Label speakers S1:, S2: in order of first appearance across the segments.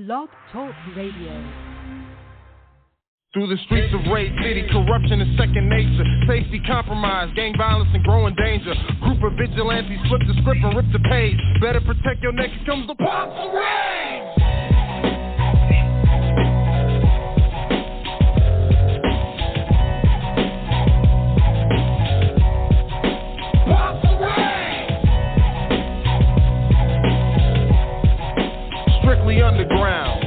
S1: Blog Talk Radio.
S2: Through the streets of Rage City, corruption is second nature. Safety compromised, gang violence and growing danger. Group of vigilantes flip the script and rip the page. Better protect your neck, here comes the PUNXofRAGE! Strictly underground.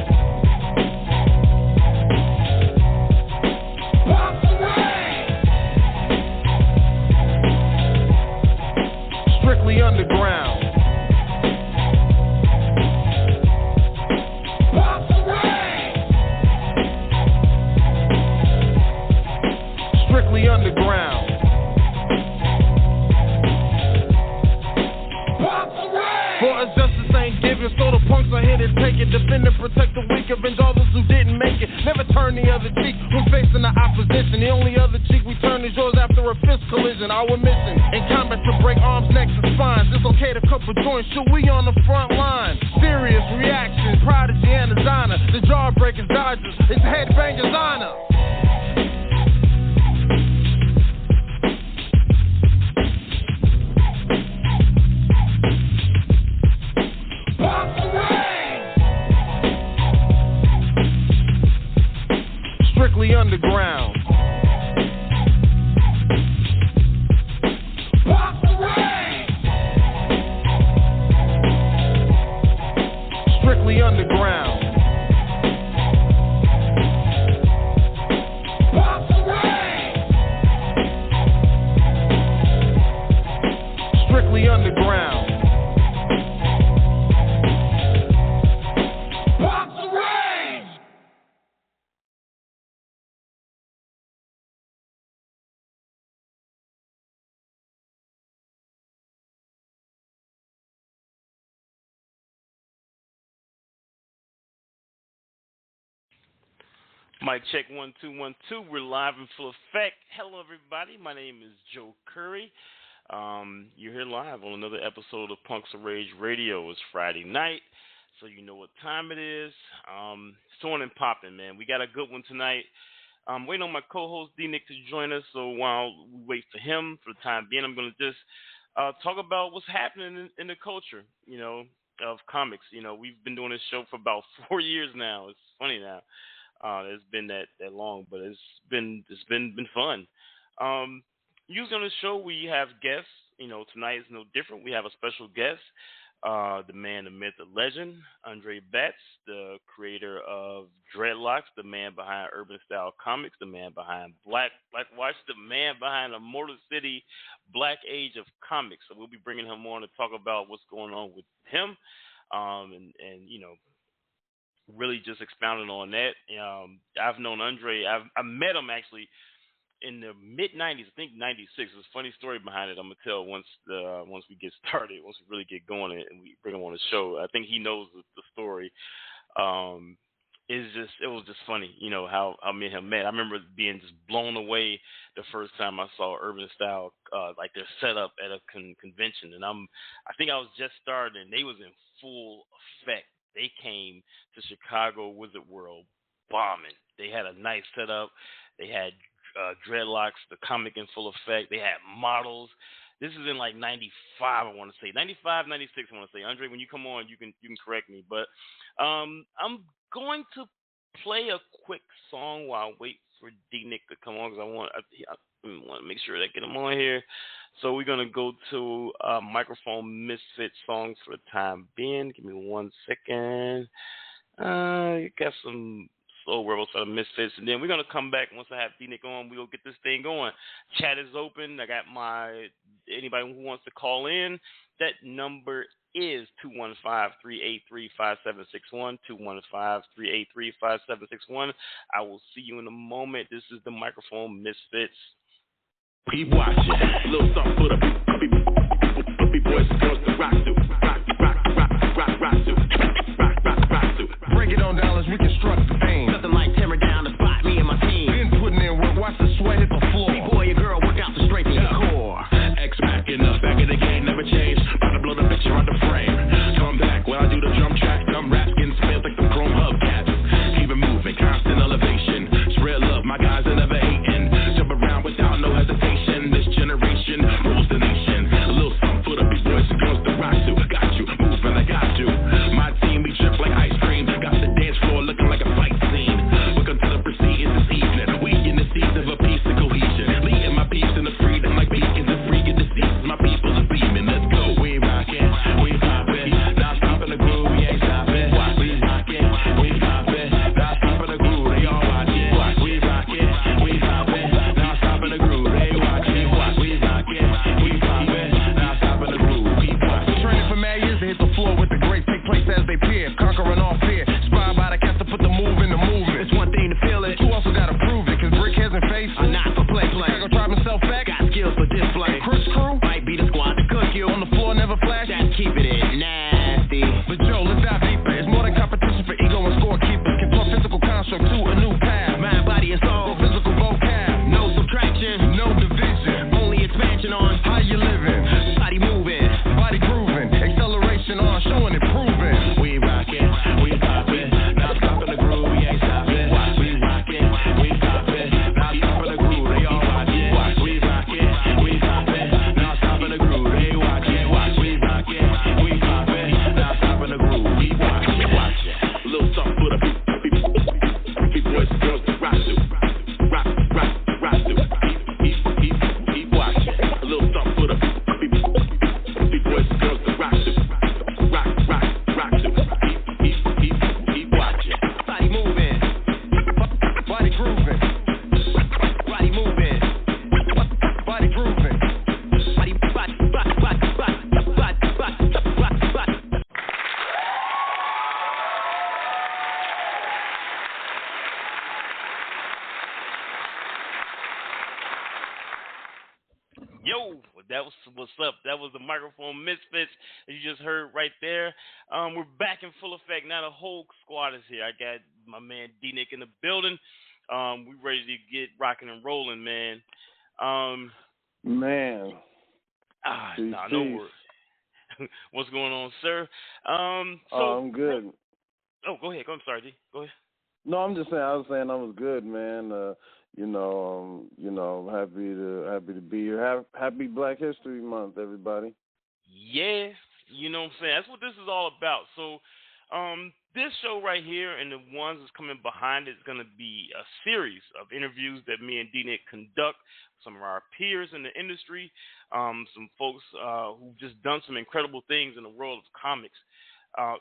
S2: Strictly underground. Strictly underground. For us justice ain't given, so the punks are here to take it. Defend and protect the weak, avenge all those who didn't make it. Never turn the other cheek when facing the opposition. The only other cheek we turn is yours after a fist collision. Our mission in combat to break arms, necks, and spines. It's okay to couple joints, shoot, we on the front line. Serious reaction, prodigy and designer. The jawbreakers, dodgers, it's headbangers honor. Strictly underground. Strictly underground. Strictly underground.
S3: Mic check 1 2 1 2. We're live in full effect. Hello, everybody. My name is Joe Curry. You're here live on another episode of PUNXofRAGE Radio. It's Friday night, so you know what time it is. It's on and popping, man. We got a good one tonight. I'm waiting on my co-host D-Nick to join us, so while we wait for him, for the time being, I'm going to just talk about what's happening in the culture, you know, of comics. You know, we've been doing this show for about 4 years now. It's funny now. It's been that long, but it's been fun. Usually on the show we have guests. You know, tonight is no different. We have a special guest, the man, the myth, the legend, Andre Batts, the creator of Dreadlocks, the man behind Urban Style Comics, the man behind Black Watch, the man behind the Motor City Black Age of Comics. So we'll be bringing him on to talk about what's going on with him, and you know, really just expounding on that. I've known Andre. I met him actually in the mid-'90s. I think '96. There's a funny story behind it. I'm gonna tell once we get started, once we really get going and we bring him on the show. I think he knows the story. It was just funny, you know, how me and him met. I remember being just blown away the first time I saw Urban Style, like their setup at a convention, and I think I was just starting, and they was in full effect. They came to Chicago Wizard World bombing. They had a nice setup. They had Dreadlocks, the comic in full effect. They had models. This is in like 95, I want to say. 95, 96, I want to say. Andre, when you come on, you can correct me. But I'm going to play a quick song while I wait for D-Nick to come on, because I want to make sure that I get him on here. So we're going to go to Microphone Misfit songs for the time being. Give me 1 second. You got some slow rebels for the Misfits. And then we're going to come back. Once I have D-Nick on, we'll get this thing going. Chat is open. I got anybody who wants to call in. That number is 215-383-5761, 215-383-5761. I will see you in a moment. This is the Microphone Misfits.
S4: Keep watching. Little something for the puppy boys and girls to rock to.
S2: Break it on dollars, reconstruct the thing.
S4: Nothing like tearing down the spot, me and my team.
S2: Been putting in work, watch the sweat hit the floor.
S4: B-boy, your girl, work out the strength in your core. X-Mac in the back of the game, never changed. About to blow the picture out the frame. Come back when I do the drum track. Come rap, getting spins like the chrome hub.
S3: Show. That was what's up. That was the Microphone Misfits that you just heard right there. We're back in full effect. Now the whole squad is here. I got my man D-Nick in the building. We ready to get rocking and rolling, man.
S1: Man.
S3: No word. What's going on, sir?
S1: I'm good.
S3: Oh, go ahead. I'm sorry, D. Go ahead.
S1: No, I'm just saying. I was saying I was good, man. Happy to be here. Happy Black History Month, everybody.
S3: Yeah, you know what I'm saying. That's what this is all about. So, this show right here and the ones that's coming behind it is going to be a series of interviews that me and D-Nick conduct with some of our peers in the industry, some folks who've just done some incredible things in the world of comics.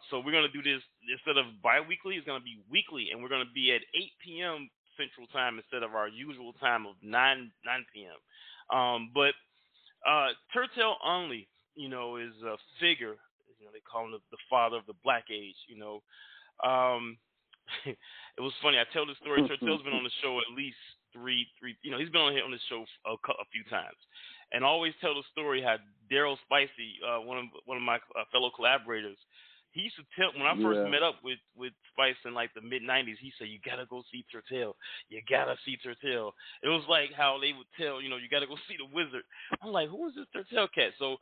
S3: So we're going to do this instead of bi-weekly, it's going to be weekly, and we're going to be at 8 p.m. Central Time instead of our usual time of 9 p.m. But Turtel Only, is a figure. They call him the father of the Black Age. It was funny. I tell this story. Turtel's been on the show at least three. He's been on the show a few times, and I always tell the story how Daryl Spicy, one of my fellow collaborators, he used to tell when I first met up with Spice in like the mid '90s. He said, "You gotta go see Turtel. You gotta see Turtel." It was like how they would tell, you gotta go see the Wizard. I'm like, who is this Turtel cat? So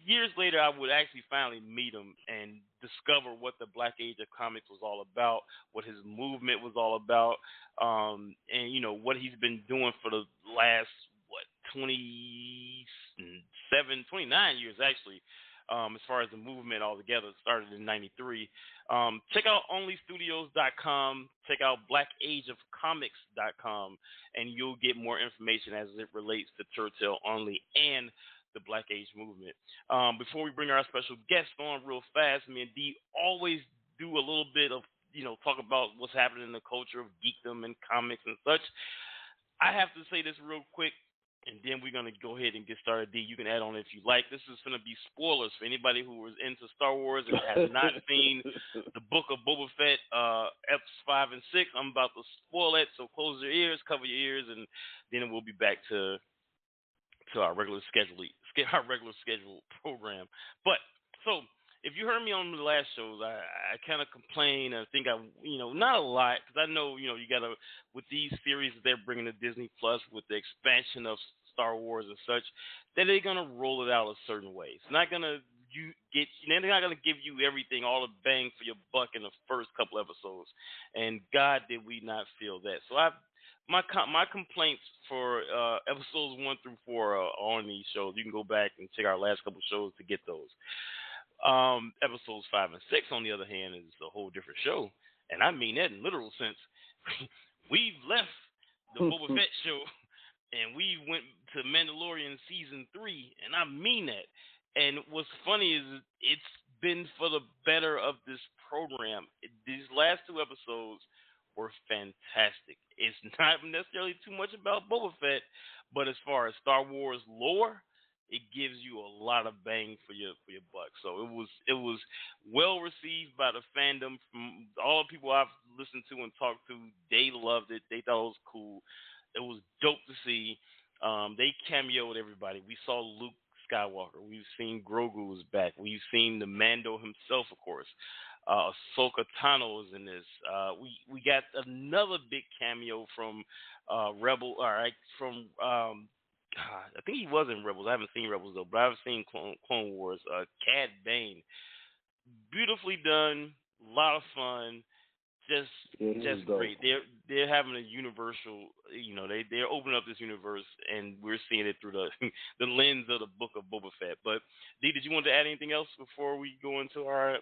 S3: years later, I would actually finally meet him and discover what the Black Age of Comics was all about, what his movement was all about, and what he's been doing for the last 29 years actually. As far as the movement altogether, it started in '93. Check out onlystudios.com. Check out blackageofcomics.com, and you'll get more information as it relates to Turtel Only and the Black Age movement. Before we bring our special guest on real fast, me and D always do a little bit of, talk about what's happening in the culture of geekdom and comics and such. I have to say this real quick, and then we're going to go ahead and get started. D, you can add on if you like. This is going to be spoilers for anybody who was into Star Wars and has not seen the Book of Boba Fett, Eps 5 and 6. I'm about to spoil it, so close your ears, cover your ears, and then we'll be back to our regular scheduled program. But, so, if you heard me on the last shows, I kind of complain. I think not a lot, because I know, you got to, with these series that they're bringing to Disney Plus, with the expansion of Star Wars and such, that they're going to roll it out a certain way. It's not going to they're not going to give you everything, all the bang for your buck in the first couple episodes. And God, did we not feel that. So my complaints for episodes 1 through 4 are on these shows. You can go back and check our last couple shows to get those. Episodes 5 and 6, on the other hand, is a whole different show, and I mean that in literal sense. We've left the Boba Fett show, and we went to Mandalorian season 3, and I mean that. And what's funny is it's been for the better of this program. These last 2 episodes were fantastic. It's not necessarily too much about Boba Fett, but as far as Star Wars lore, it gives you a lot of bang for your buck. So it was well received by the fandom. From all the people I've listened to and talked to, they loved it. They thought it was cool. It was dope to see. They cameoed everybody. We saw Luke Skywalker. We've seen Grogu is back. We've seen the Mando himself, of course. Ahsoka Tano is in this. We got another big cameo from Rebel. All right, from I think he was in Rebels. I haven't seen Rebels though, but I've seen Clone Wars. Cad Bane, beautifully done, a lot of fun, just great. They're having a universal, they're opening up this universe, and we're seeing it through the lens of the Book of Boba Fett. But D, did you want to add anything else before we go into our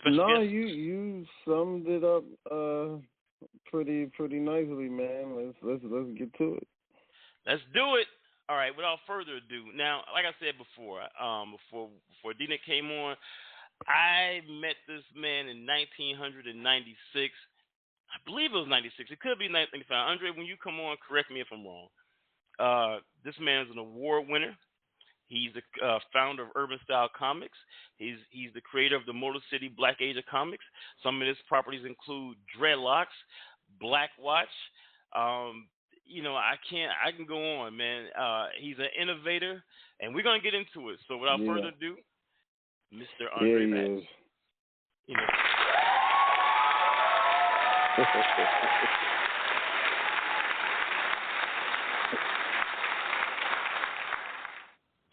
S3: special guest?
S1: You summed it up pretty nicely, man. Let's get to it.
S3: Let's do it. All right. Without further ado, now, like I said before, before D-Nick came on, I met this man in 1996. I believe it was 96. It could be 1995. Andre, when you come on, correct me if I'm wrong. This man is an award winner. He's the founder of Urban Style Comics. He's the creator of the Motor City Black Age of Comics. Some of his properties include Dreadlocks, Black Watch. I can go on, man. He's an innovator, and we're gonna get into it. So without further ado, Mr. Andre Patch.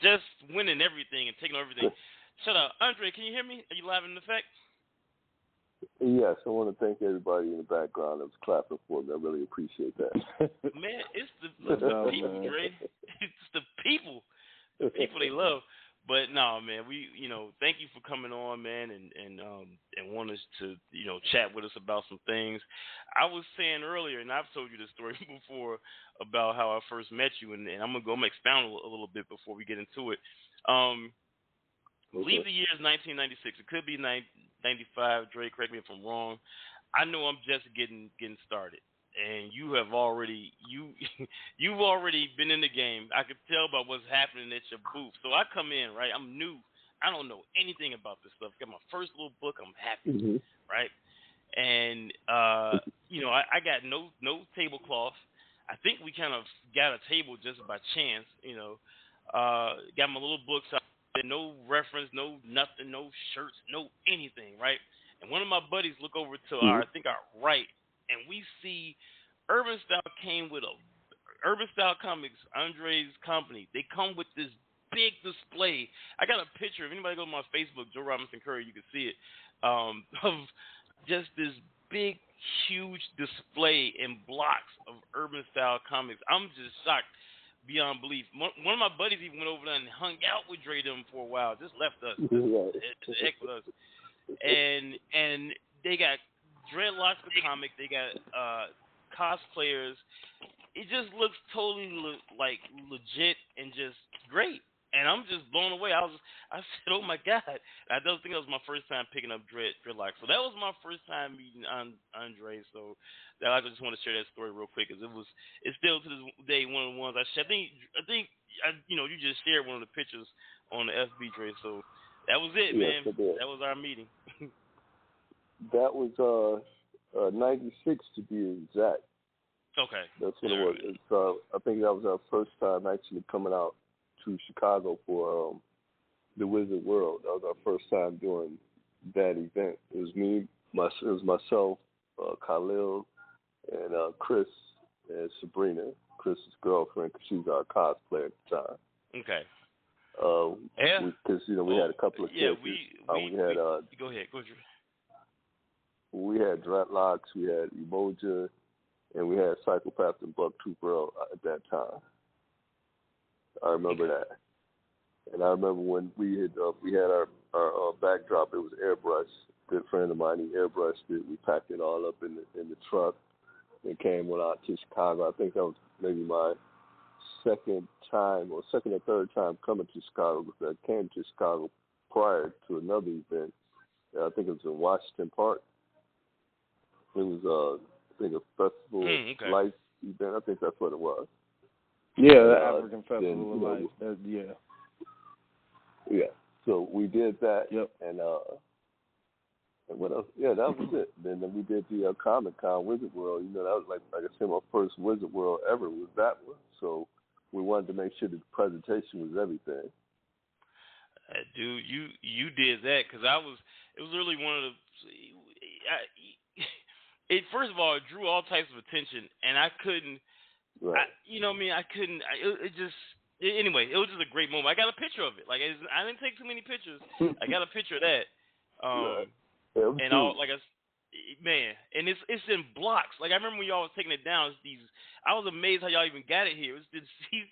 S3: Just winning everything and taking everything. Shut up. Andre, can you hear me? Are you live in effect?
S5: Yes, I want to thank everybody in the background that was clapping for me. I really appreciate that.
S3: Man, it's the people, Dre. It's the people. The people they love. But no, man, thank you for coming on, man, and want us to, chat with us about some things. I was saying earlier, and I've told you this story before about how I first met you, and I'm gonna expound a little bit before we get into it. I believe the year is 1996. It could be 95. Dre, correct me if I'm wrong. I know I'm just getting started. And you have already you've already been in the game. I could tell by what's happening at your booth. So I come in, right? I'm new. I don't know anything about this stuff. Got my first little book. I'm happy, right? And I got no tablecloth. I think we kind of got a table just by chance. Got my little books out there, no reference, no nothing, no shirts, no anything, right? And one of my buddies look over to our right. And we see Urban Style came with Urban Style Comics, Andre's company. They come with this big display. I got a picture. If anybody goes to my Facebook, Joe Robinson Curry, you can see it, of just this big, huge display in blocks of Urban Style Comics. I'm just shocked beyond belief. One of my buddies even went over there and hung out with Dre them for a while, just left us. Heck with us. And they got Dreadlocks the comic. They got cosplayers. It just looks totally legit and just great. And I'm just blown away. I said, oh my God. I don't think that was my first time picking up Dreadlocks. So that was my first time meeting Andre. So I just want to share that story real quick because it's still to this day one of the ones I think you just shared one of the pictures on the FB, Dre. So that was it, man. That was our meeting.
S5: That was 96 to be exact.
S3: Okay.
S5: That's what it was. It's, I think that was our first time actually coming out to Chicago for the Wizard World. That was our first time doing that event. It was me, it was myself, Khalil, and Chris and Sabrina, Chris's girlfriend, because she was our cosplayer at the time.
S3: Okay.
S5: Because we had a couple of characters. We had
S3: go ahead, Drew.
S5: We had Dreadlocks, we had Emoja, and we had Psychopath and Bucktooth Earl at that time. I remember that. And I remember when we had our backdrop, it was airbrushed. A good friend of mine, he airbrushed it. We packed it all up in the truck and came out to Chicago. I think that was maybe my second or third time coming to Chicago, because I came to Chicago prior to another event. I think it was in Washington Park. It was a festival life event. I think that's what it was.
S1: Yeah, the African Festival of Life.
S5: Yeah. So we did that.
S1: Yep.
S5: And what else? Yeah, that was it. Then we did the Comic-Con Wizard World. That was like I said, my first Wizard World ever was that one. So we wanted to make sure that the presentation was everything.
S3: Dude, you did that because it was really one of the. First of all, it drew all types of attention, and I couldn't.
S5: Right.
S3: I couldn't. Anyway, it was just a great moment. I got a picture of it. I didn't take too many pictures. I got a picture of that.
S5: Right.
S3: And all man, and it's in blocks. I remember when y'all was taking it down. I was amazed how y'all even got it here. It's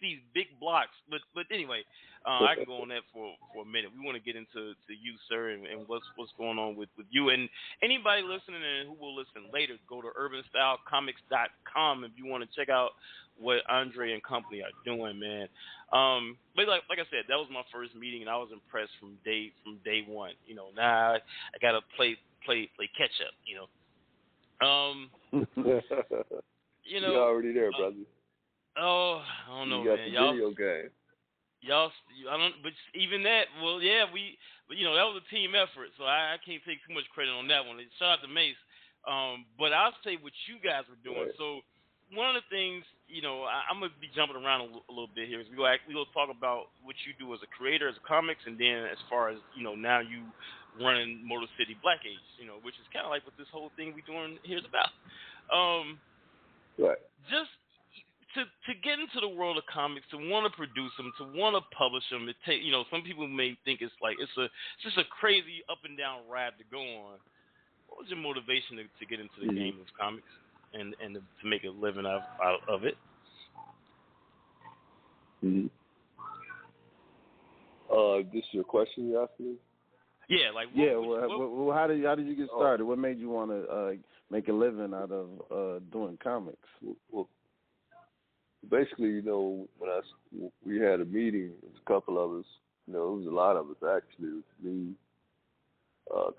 S3: these big blocks. But anyway, I can go on that for a minute. We want to get into you, sir, and what's going on with you and anybody listening and who will listen later. Go to urbanstylecomics.com if you want to check out what Andre and company are doing, man. But like I said, that was my first meeting, and I was impressed from day one. Now I gotta play catch up.
S5: You're already there, brother.
S3: Oh, I don't know,
S5: you got
S3: man.
S5: The video game.
S3: I don't. But even that, well, yeah, but that was a team effort, so I can't take too much credit on that one. Shout out to Mace. But I'll say what you guys were doing.
S5: Right.
S3: So one of the things, I'm gonna be jumping around a little bit here. Is we go talk about what you do as a creator, as a comics, and then as far as now you running Motor City Black Age, which is kind of like what this whole thing we doing here is about.
S5: Right.
S3: Just to get into the world of comics, to want to produce them, to want to publish them, it take some people may think it's just a crazy up and down ride to go on. What was your motivation to get into the game of comics and to make a living out of it?
S5: Mm-hmm. This is your question you asked me?
S3: Yeah,
S1: how did you get started? What made you want to make a living out of doing comics?
S5: Well, basically, when we had a meeting, there was a couple of us. It was a lot of us actually. It was me,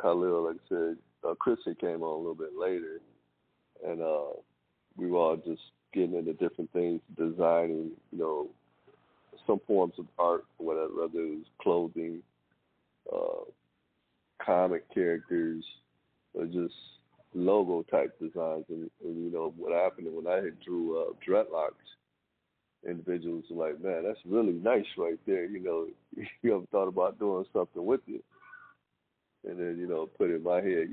S5: Khalil, like I said. Christian came on a little bit later, and we were all just getting into different things, designing, some forms of art, whatever, whether it was clothing, comic characters, or just logo type designs. And what happened when I drew dreadlocks, individuals were like, man, that's really nice right there. You ever thought about doing something with it? And then, put in my head,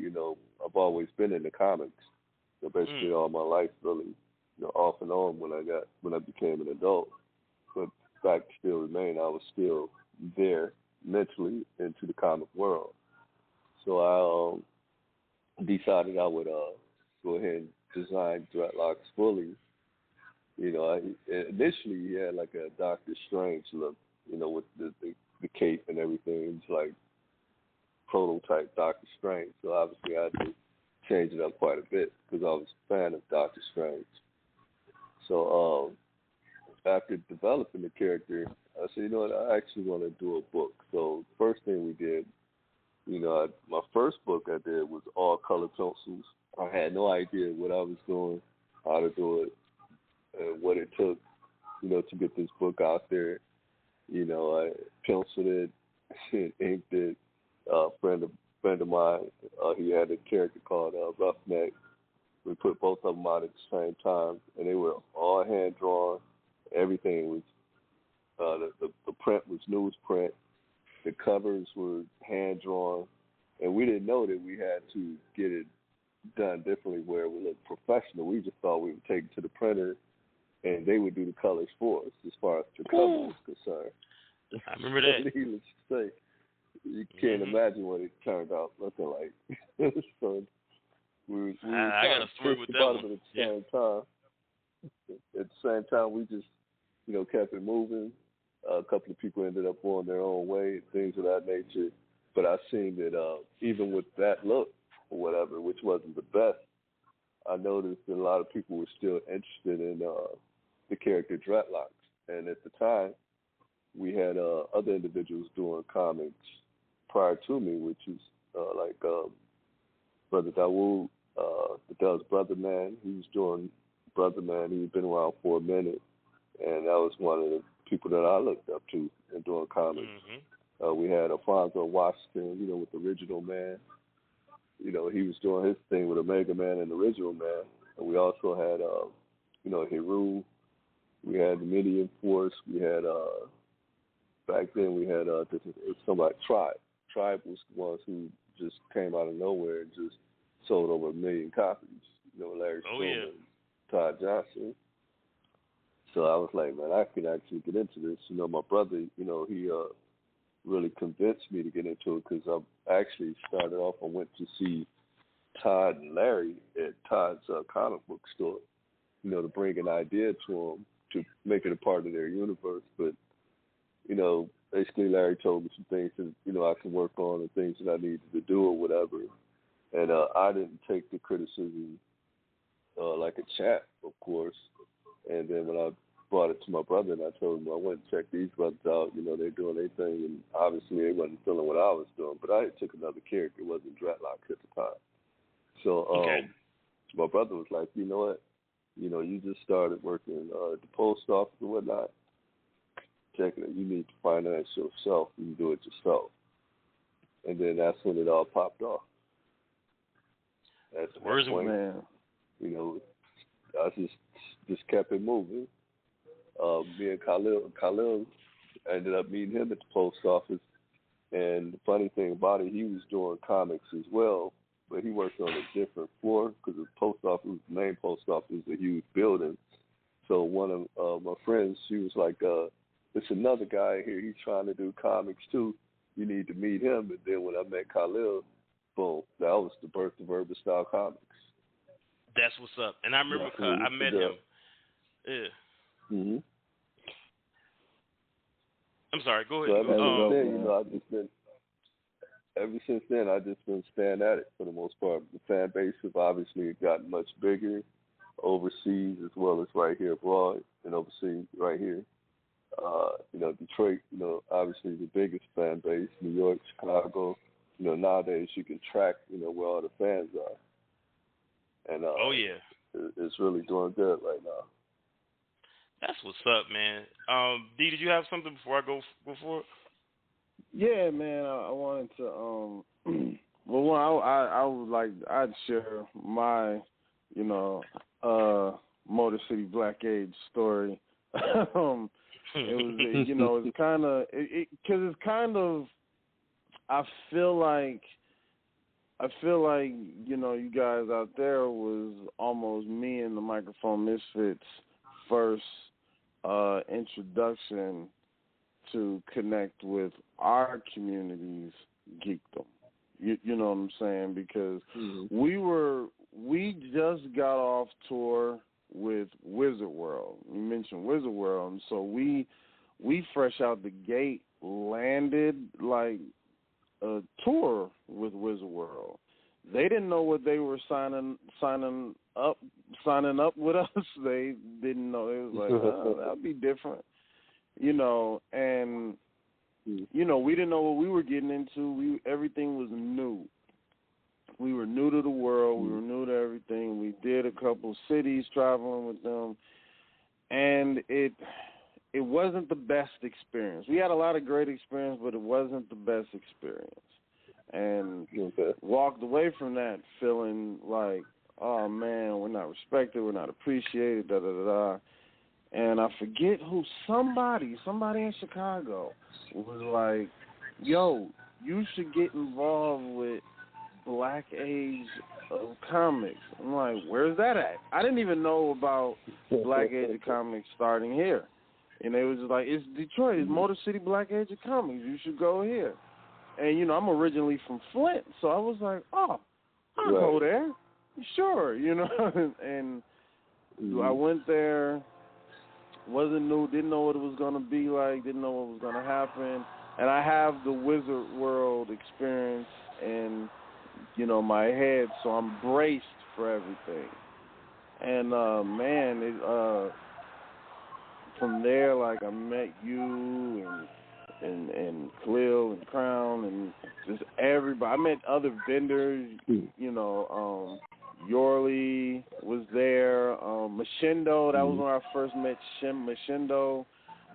S5: I've always been in the comics. So basically all my life, really, off and on when I became an adult. But fact still remained, I was still there mentally into the comic world. So I decided I would go ahead and design dreadlocks fully. Initially he had like a Doctor Strange look, with the cape and everything. It's like prototype Doctor Strange. So obviously I had to change it up quite a bit because I was a fan of Doctor Strange. So after developing the character, I said, I actually want to do a book. So first thing we did, my first book I did was all color pencils. I had no idea what I was doing, how to do it, and what it took, to get this book out there. I penciled it, inked it. A friend of mine, he had a character called Roughneck. We put both of them out at the same time, and they were all hand drawn. Everything was the print was newsprint. The covers were hand drawn, and we didn't know that we had to get it done differently where it would look professional. We just thought we would take it to the printer, and they would do the colors for us as far as the cover was concerned.
S3: I remember that.
S5: Needless to say, you can't imagine what it turned out looking like. So we
S3: I got a story with that one.
S5: At the same time, we just kept it moving. A couple of people ended up going their own way, things of that nature. But I seen that even with that look or whatever, which wasn't the best, I noticed that a lot of people were still interested in the character Dreadlocks. And at the time, we had other individuals doing comics prior to me, which is like Brother Dawood, that was Brother Man. He was doing Brother Man. He'd been around for a minute, and that was one of the people that I looked up to in doing comics. We had Alfonso Washington, with the Original Man. He was doing his thing with Omega Man and the Original Man. And we also had, Heru. We had the Midian Force. We had, back then we had somebody, Tribe. Tribe was the ones who just came out of nowhere and just sold over 1 million copies. Larry Stillman, Todd Johnson. So I was like, man, I can actually get into this. My brother, he really convinced me to get into it because I actually started off and went to see Todd and Larry at Todd's comic book store, to bring an idea to them to make it a part of their universe. But, basically Larry told me some things that, I can work on and things that I needed to do or whatever. And I didn't take the criticism like a champ, of course. And then when I brought it to my brother and I told him I went and checked these brothers out, they're doing their thing, and obviously they wasn't feeling what I was doing. But I took another character, it wasn't Dreadlocks at the time. So my brother was like, you know what? You just started working at the post office or whatnot. Check it. You need to finance yourself. You can do it yourself. And then that's when it all popped off. That's the point.
S1: Man.
S5: I just just kept it moving. Me and Khalil ended up meeting him at the post office. And the funny thing about it, he was doing comics as well, but he worked on a different floor because the post office, the main post office, is a huge building. So one of my friends, she was like, "There's another guy here. He's trying to do comics too. You need to meet him." And then when I met Khalil, boom, that was the birth of Urban Style Comics.
S3: That's what's up. And I remember I met him. Yeah.
S5: Mm-hmm.
S3: I'm sorry. Go ahead.
S5: So ever since then, I've just been staying at it for the most part. The fan base has obviously gotten much bigger overseas as well as right here abroad and overseas right here. Detroit, obviously the biggest fan base. New York, Chicago. Nowadays you can track, where all the fans are. And it's really doing good right now.
S3: That's what's up, man. D, did you have something before I go for it?
S1: Yeah, man. I wanted to. I'd share my, Motor City Black Age story. It was, it's kind of, because it's kind of. I feel like, you guys out there was almost me and the Microphone Misfits' first introduction to connect with our community's geekdom. You know what I'm saying? Because we just got off tour with Wizard World. You mentioned Wizard World, and so we fresh out the gate landed like a tour with Wizard World. They didn't know what they were signing up with us. They didn't know. It was like, that'd be different, and we didn't know what we were getting into. Everything was new. We were new to the world. We were new to everything. We did a couple cities traveling with them, and it wasn't the best experience. We had a lot of great experience, but it wasn't the best experience. And walked away from that feeling like, oh, man, we're not respected, we're not appreciated, da-da-da-da. And I forget who, somebody in Chicago was like, yo, you should get involved with Black Age of Comics. I'm like, where's that at? I didn't even know about Black Age of Comics starting here. And they was just like, it's Detroit, it's Motor City Black Age of Comics, you should go here. And, I'm originally from Flint, so I was like, oh, I'll go there. Sure, and I went there, wasn't new, didn't know what it was going to be like, didn't know what was going to happen. And I have the Wizard World experience in, my head, so I'm braced for everything. And, from there, like, I met you and Khalil and Crown and just everybody. I met other vendors, Yorley was there, Machindo, that was when I first met Machindo.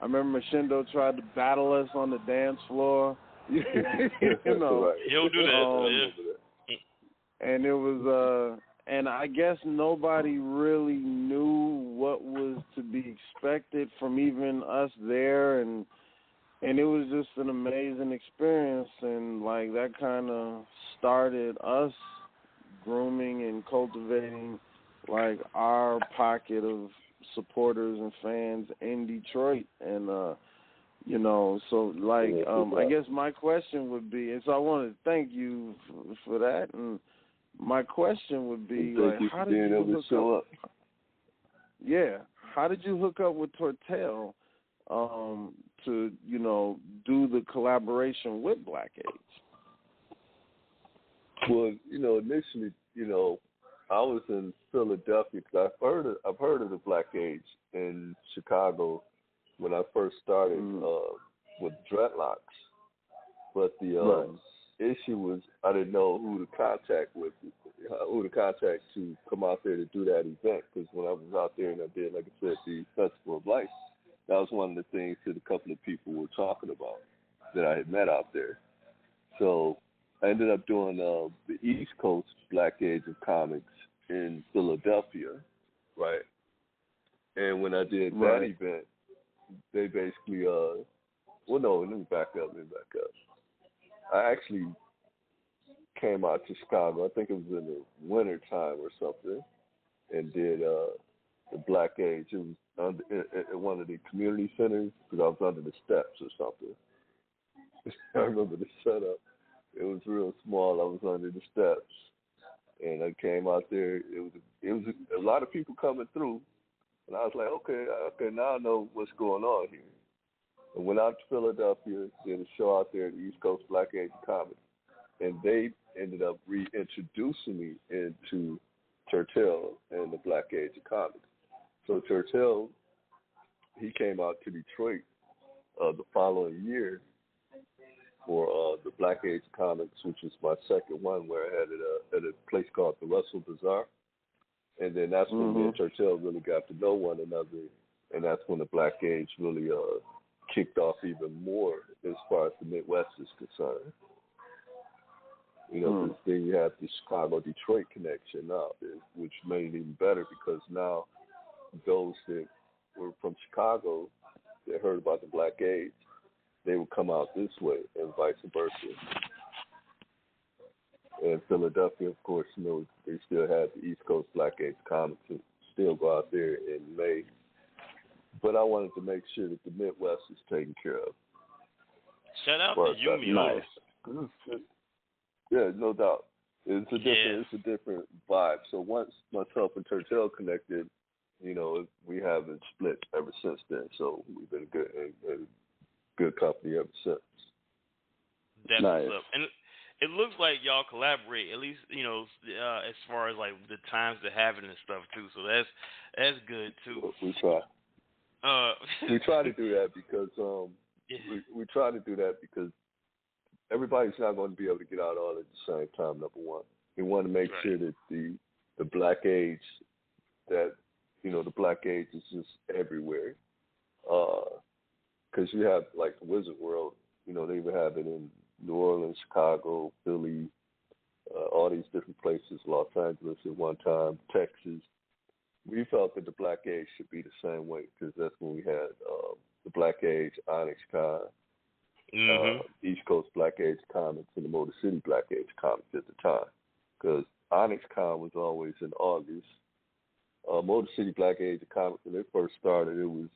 S1: I remember Machindo tried to battle us on the dance floor.
S3: He'll do that.
S1: And it was, and I guess nobody really knew what was to be expected from even us there, and it was just an amazing experience, and like that kind of started us grooming and cultivating like our pocket of supporters and fans in Detroit, and so like I guess my question would be, and so I want to thank you for that, and my question would be, like, how did you hook up? Yeah, how did you hook up with Tortel to do the collaboration with Black Age?
S5: Well, initially, I was in Philadelphia because I've heard of the Black Age in Chicago when I first started with Dreadlocks, but the issue was I didn't know who to contact to come out there to do that event, because when I was out there and I did, like I said, the Festival of Lights, that was one of the things that a couple of people were talking about that I had met out there. So I ended up doing the East Coast Black Age of Comics in Philadelphia, right? And when I did that event, they basically, well, no, let me back up. I actually came out to Chicago. I think it was in the winter time or something, and did the Black Age. It was at one of the community centers because I was under the steps or something. I remember the setup. It was real small. I was under the steps, and I came out there. It was a lot of people coming through, and I was like, okay, now I know what's going on here. And went out to Philadelphia, did a show out there at the East Coast Black Age Comedy, and they ended up reintroducing me into Churchill and the Black Age of Comedy. So Churchill, he came out to Detroit the following year for the Black Age Comics, which was my second one, where I had it at a place called the Russell Bazaar. And then that's when me and Churchill really got to know one another, and that's when the Black Age really kicked off even more as far as the Midwest is concerned. You know, because then you have the Chicago-Detroit connection now, which made it even better because now those that were from Chicago that heard about the Black Age, they would come out this way and vice versa. And Philadelphia, of course, you know, they still had the East Coast Black Age Comics and still go out there in May. But I wanted to make sure that the Midwest is taken care of.
S3: Shout out to you,
S5: nice. Yeah, no doubt. It's a different vibe. So once myself and Churchill connected, you know, we haven't split ever since then. So we've been a good company ever since.
S3: That's what's up. And it looks like y'all collaborate, at least, you know, as far as like the times to have it and stuff too. So that's good too.
S5: We try. We try to do that because we try to do that because everybody's not going to be able to get out all at the same time. Number one, we want to make sure that the Black Age, that you know, the Black Age is just everywhere. Because you have like the Wizard World, you know, they even have it in New Orleans, Chicago, Philly, all these different places, Los Angeles at one time, Texas. We felt that the Black Age should be the same way because that's when we had the Black Age, Onyx Con, East Coast Black Age Comics, and the Motor City Black Age Comics at the time. Because Onyx Con was always in August. Motor City Black Age Comics, when it first started, it was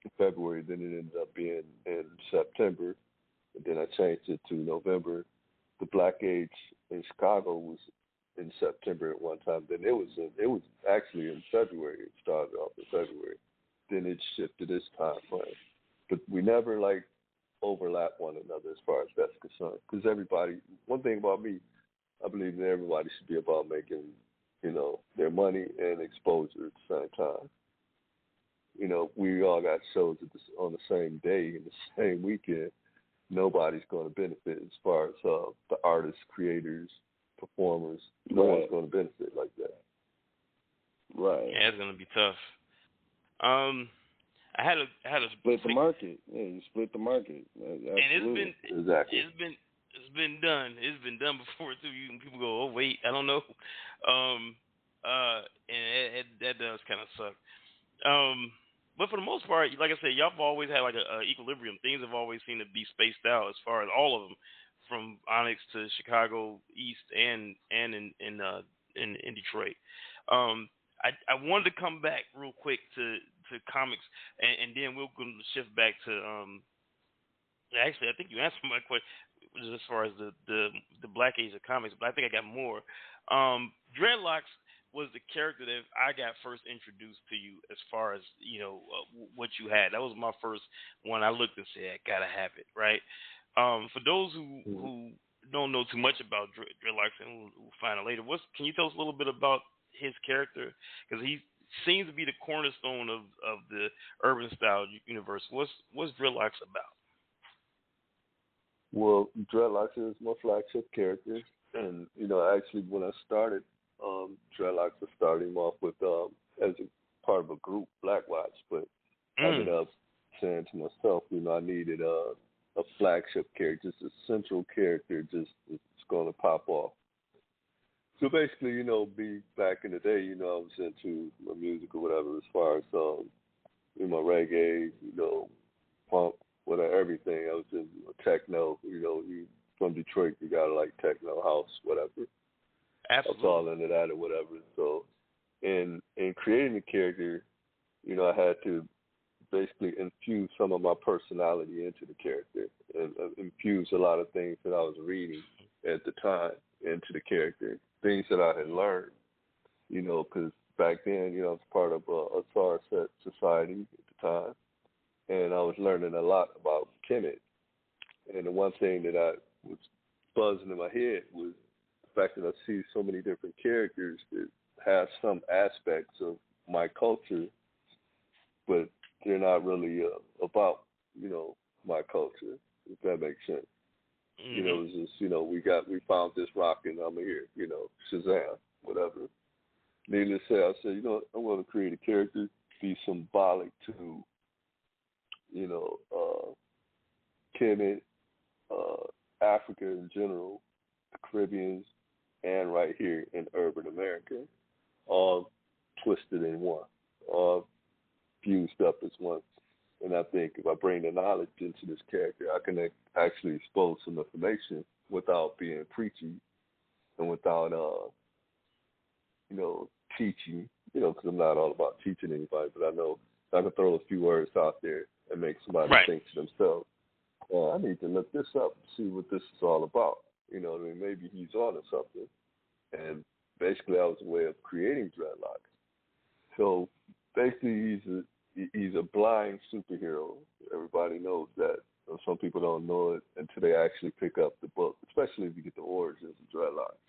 S5: in February. Then it ended up being in September. And then I changed it to November. The Black Age in Chicago was in September at one time. Then it was actually in February. It started off in February. Then it shifted this time frame. But we never like overlap one another as far as that's concerned. Because everybody, one thing about me, I believe that everybody should be about making, you know, their money and exposure at the same time. You know, we all got shows on the same day and the same weekend. Nobody's going to benefit as far as the artists, creators, performers. No one's going to benefit like that. Right.
S3: Yeah, it's going to be tough. I had a
S1: split the market. Yeah, you split the market.
S3: Absolutely. And it's been done. It's been done before too. People go, oh wait, I don't know. And that does kind of suck. But for the most part, like I said, y'all have always had like a equilibrium. Things have always seemed to be spaced out as far as all of them, from Onyx to Chicago East and in Detroit. I wanted to come back real quick to comics, and then we're going to shift back to actually, I think you answered my question as far as the Black Age of comics, but I think I got more. Dreadlocks was the character that I got first introduced to you as far as, you know, what you had. That was my first one. I looked and said, I gotta have it, right? For those who don't know too much about Dreadlocks and who find it later, can you tell us a little bit about his character? Because he seems to be the cornerstone of the urban style universe. What's Dreadlocks about?
S5: Well, Dreadlocks is my flagship character, and you know, actually, when I started, Dreadlocks was starting off with as a part of a group, Black Watch, but I ended up saying to myself, you know, I needed a flagship character, just a central character, just it's going to pop off. So basically, me back in the day, I was into my music or whatever as far as my reggae, punk, whatever, everything. I was in techno. You from Detroit, you gotta like techno, house, whatever.
S3: Absolutely.
S5: I was all into that or whatever. So, in creating the character, I had to basically infuse some of my personality into the character and infuse a lot of things that I was reading at the time into the character, things that I had learned, because back then, I was part of a SAR society at the time, and I was learning a lot about Kemet. And the one thing that I was buzzing in my head was the fact that I see so many different characters that have some aspects of my culture, but they're not really about, my culture, if that makes sense.
S3: Mm-hmm.
S5: It's just, we found this rock and I'm here, Shazam, whatever. Needless to say, I said, I want to create a character, be symbolic to, Kemet, Africa in general, the Caribbeans, and right here in urban America, all twisted in one, all fused up as one. And I think if I bring the knowledge into this character, I can actually expose some information without being preachy and without, teaching, because I'm not all about teaching anybody, but I know I can throw a few words out there and make somebody think to themselves, I need to look this up and see what this is all about. What I mean? Maybe he's on to something. And basically that was a way of creating dreadlocks. So basically he's a blind superhero. Everybody knows that. Some people don't know it until they actually pick up the book, especially if you get the origins of dreadlocks.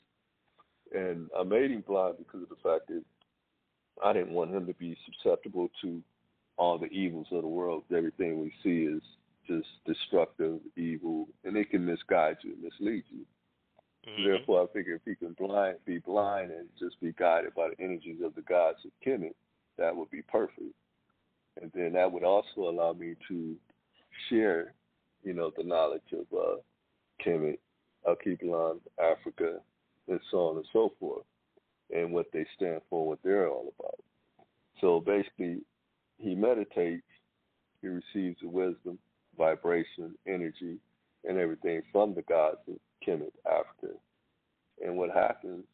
S5: And I made him blind because of the fact that I didn't want him to be susceptible to all the evils of the world. Everything we see is just destructive, evil, and it can misguide you, mislead you. Mm-hmm. Therefore, I figure if he can be blind and just be guided by the energies of the gods of Kemet, that would be perfect. And then that would also allow me to share, the knowledge of Kemet, Alkebulan, Africa, and so on and so forth, and what they stand for, what they're all about. So basically, he meditates, he receives the wisdom, vibration, energy, and everything from the gods of Kemet, Africa. And what happens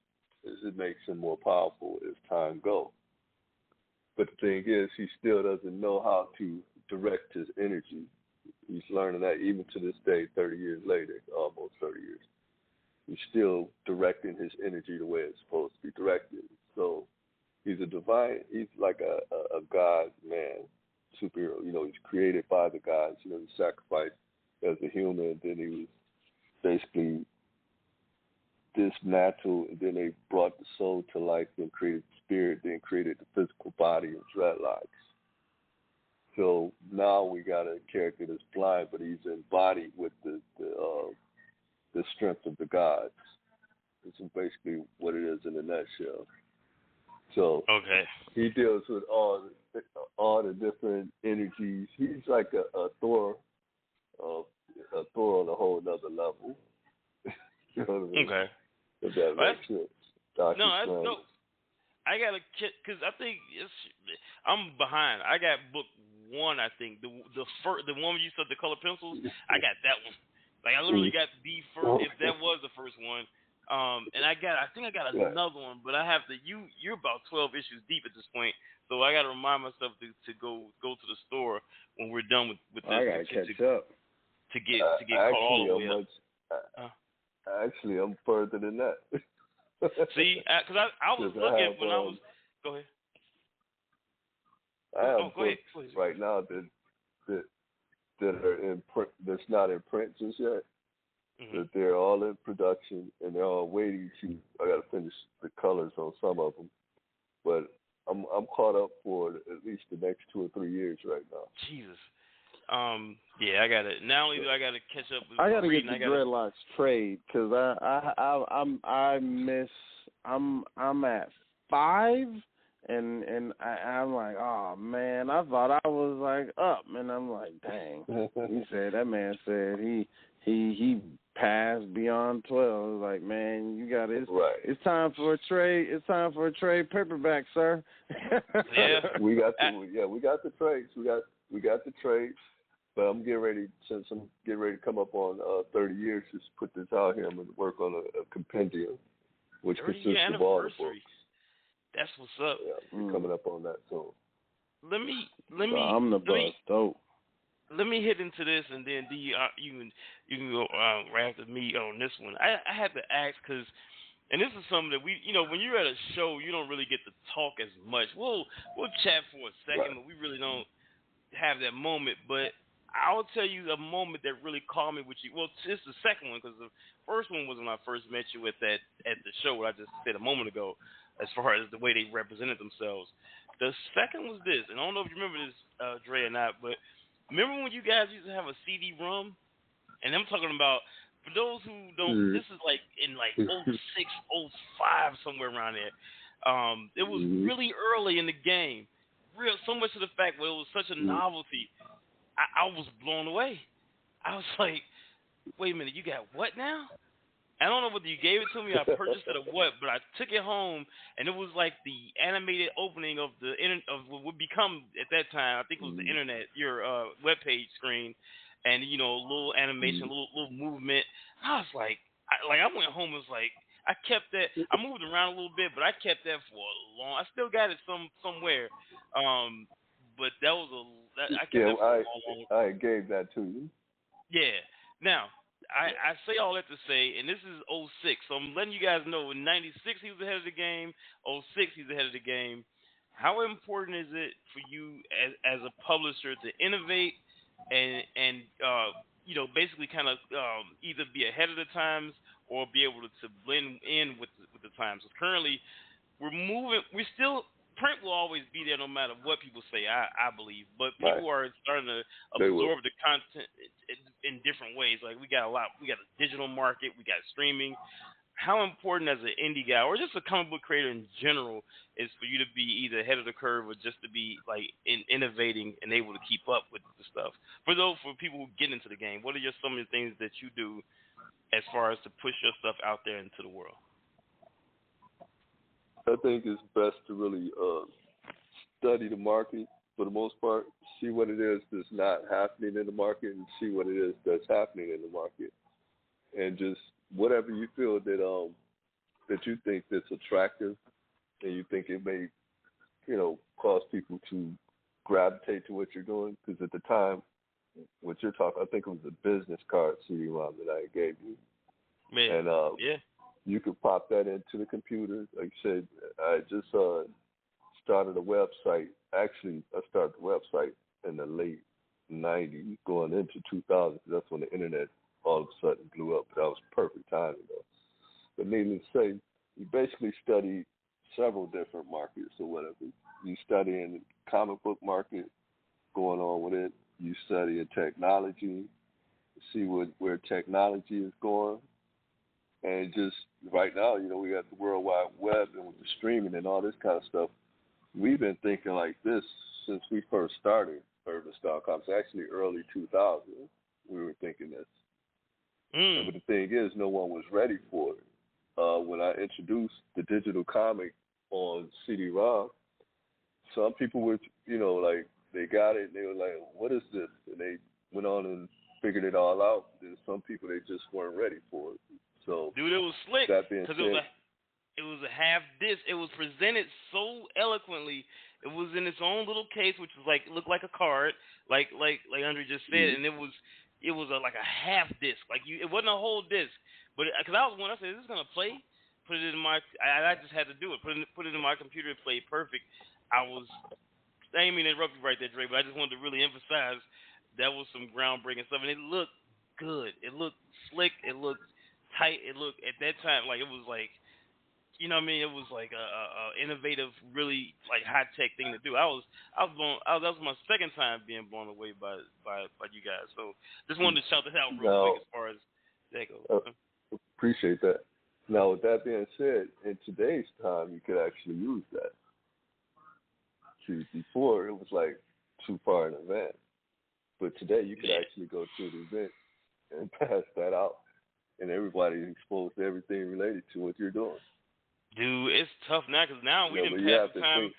S5: is it makes him more powerful as time goes. But the thing is, he still doesn't know how to direct his energy. He's learning that even to this day, 30 years later, almost 30 years. He's still directing his energy the way it's supposed to be directed. So he's he's like a God, man, superhero. He's created by the gods. He sacrificed as a human, then he was basically dismantled, and then they brought the soul to life and created the spirit, then created the physical body of dreadlocks. So now we got a character that's blind, but he's embodied with the strength of the gods. This is basically what it is in a nutshell. So he deals with all the different energies. He's like a Thor, a Thor on a whole nother level. You know what I mean?
S3: Okay.
S5: If that makes sense.
S3: No. I got to, because I think I'm behind. I got book one, I think. The one you said, the color pencils, I got that one. Like, I literally got the first, if that was the first one. And I think I got another one, but I have to, you're about 12 issues deep at this point, so I got to remind myself to go to the store when we're done with this.
S1: I got to catch up.
S3: To get caught all the way up.
S5: Actually, I'm further than that.
S3: See, because I was looking when I was, go ahead.
S5: I have
S3: go ahead,
S5: books right now that are in print, that's not in print just yet. Mm-hmm. That they're all in production and they're all waiting to. I got to finish the colors on some of them, but I'm caught up for at least the next 2 or 3 years right now.
S3: Jesus. Yeah, I got it. Not only do I got to catch up with
S1: I got to get the Dreadlocks trade because I'm at 5. And I'm like, oh man, I thought I was like up, and I'm like, dang. That man said he past beyond 12. It was like, man, you got it.
S5: Right.
S1: It's time for a trade. It's time for a trade paperback, sir.
S3: Yeah.
S5: we got the trades. We got the trades. But I'm getting ready, since I'm getting ready to come up on 30 years, just put this out here. I'm going to work on a compendium, which consists of all the books.
S3: That's what's up.
S5: Yeah, we're coming up on that soon.
S3: Let me.
S1: I'm the bust. Dope.
S3: Let me hit into this, and then you can go right after me on this one. I had to ask because, and this is something that we, when you're at a show, you don't really get to talk as much. We'll chat for a second, but we really don't have that moment. But I'll tell you a moment that really caught me with you. Well, it's the second one because the first one was when I first met you at the show. What I just said a moment ago, as far as the way they represented themselves. The second was this, and I don't know if you remember this, Dre, or not, but remember when you guys used to have a CD-ROM? And I'm talking about, for those who don't, this is like in like 06, 05, somewhere around there. It was really early in the game. So much to the fact where it was such a novelty. I was blown away. I was like, wait a minute, you got what now? I don't know whether you gave it to me, I purchased it or what, but I took it home, and it was like the animated opening of of what would become at that time. I think it was the internet, your webpage screen, and a little animation, a little movement. I was like, I went home and was like, I kept that. I moved around a little bit, but I kept that for a long. I still got it somewhere. But that was I kept that for a long.
S5: I gave that to you.
S3: Yeah. Now, I say all that to say, and this is 06, so I'm letting you guys know in 96 he was ahead of the game, 06 he's ahead of the game. How important is it for you as a publisher to innovate and basically kind of either be ahead of the times or be able to blend in with the times? Because currently print will always be there no matter what people say, I believe. But people are starting to absorb the content in different ways. Like we got a digital market, we got streaming. How important as an indie guy or just a comic book creator in general is for you to be either ahead of the curve or just to be like innovating and able to keep up with the stuff? For people who get into the game, what are some of the things that you do as far as to push your stuff out there into the world?
S5: I think it's best to really study the market for the most part, see what it is that's not happening in the market, and see what it is that's happening in the market, and just whatever you feel that you think that's attractive, and you think it may, cause people to gravitate to what you're doing. Because at the time, what you're talking, I think it was a business card CD-ROM that I gave you,
S3: Man,
S5: and
S3: yeah.
S5: You could pop that into the computer. Like I said, I just started a website. Actually, I started the website in the late 90s, going into 2000. That's when the internet all of a sudden blew up. But that was perfect timing, though. But needless to say, you basically studied several different markets or whatever. You study in the comic book market, going on with it. You study in technology, see where technology is going. And just right now, we got the World Wide Web and with the streaming and all this kind of stuff. We've been thinking like this since we first started Urban.com. It's actually early 2000. We were thinking this. But the thing is, no one was ready for it. When I introduced the digital comic on CD-ROM, some people were, they got it and they were like, what is this? And they went on and figured it all out. There's some people, they just weren't ready for it. So,
S3: dude, it was slick
S5: because
S3: it was a half disc. It was presented so eloquently. It was in its own little case, which was looked like a card, like Andre just said, and it was like a half disc. It wasn't a whole disc, but because I was one, I said, "Is this gonna play?" Put it in my. I just had to do it. Put it in my computer. It played perfect. I didn't mean to interrupt you right there, Dre, but I just wanted to really emphasize that was some groundbreaking stuff, and it looked good. It looked slick. It looked tight. It looked at that time like it was like, it was like a innovative, really high tech thing to do. That was my second time being blown away by you guys. So just wanted to shout that out real quick as far as that goes.
S5: Appreciate that. Now with that being said, in today's time you could actually use that. See, before it was too far in advance, but today you could actually go to the event and pass that out. and everybody's exposed to everything related to what you're doing.
S3: Dude, it's tough now because now we didn't pass the time.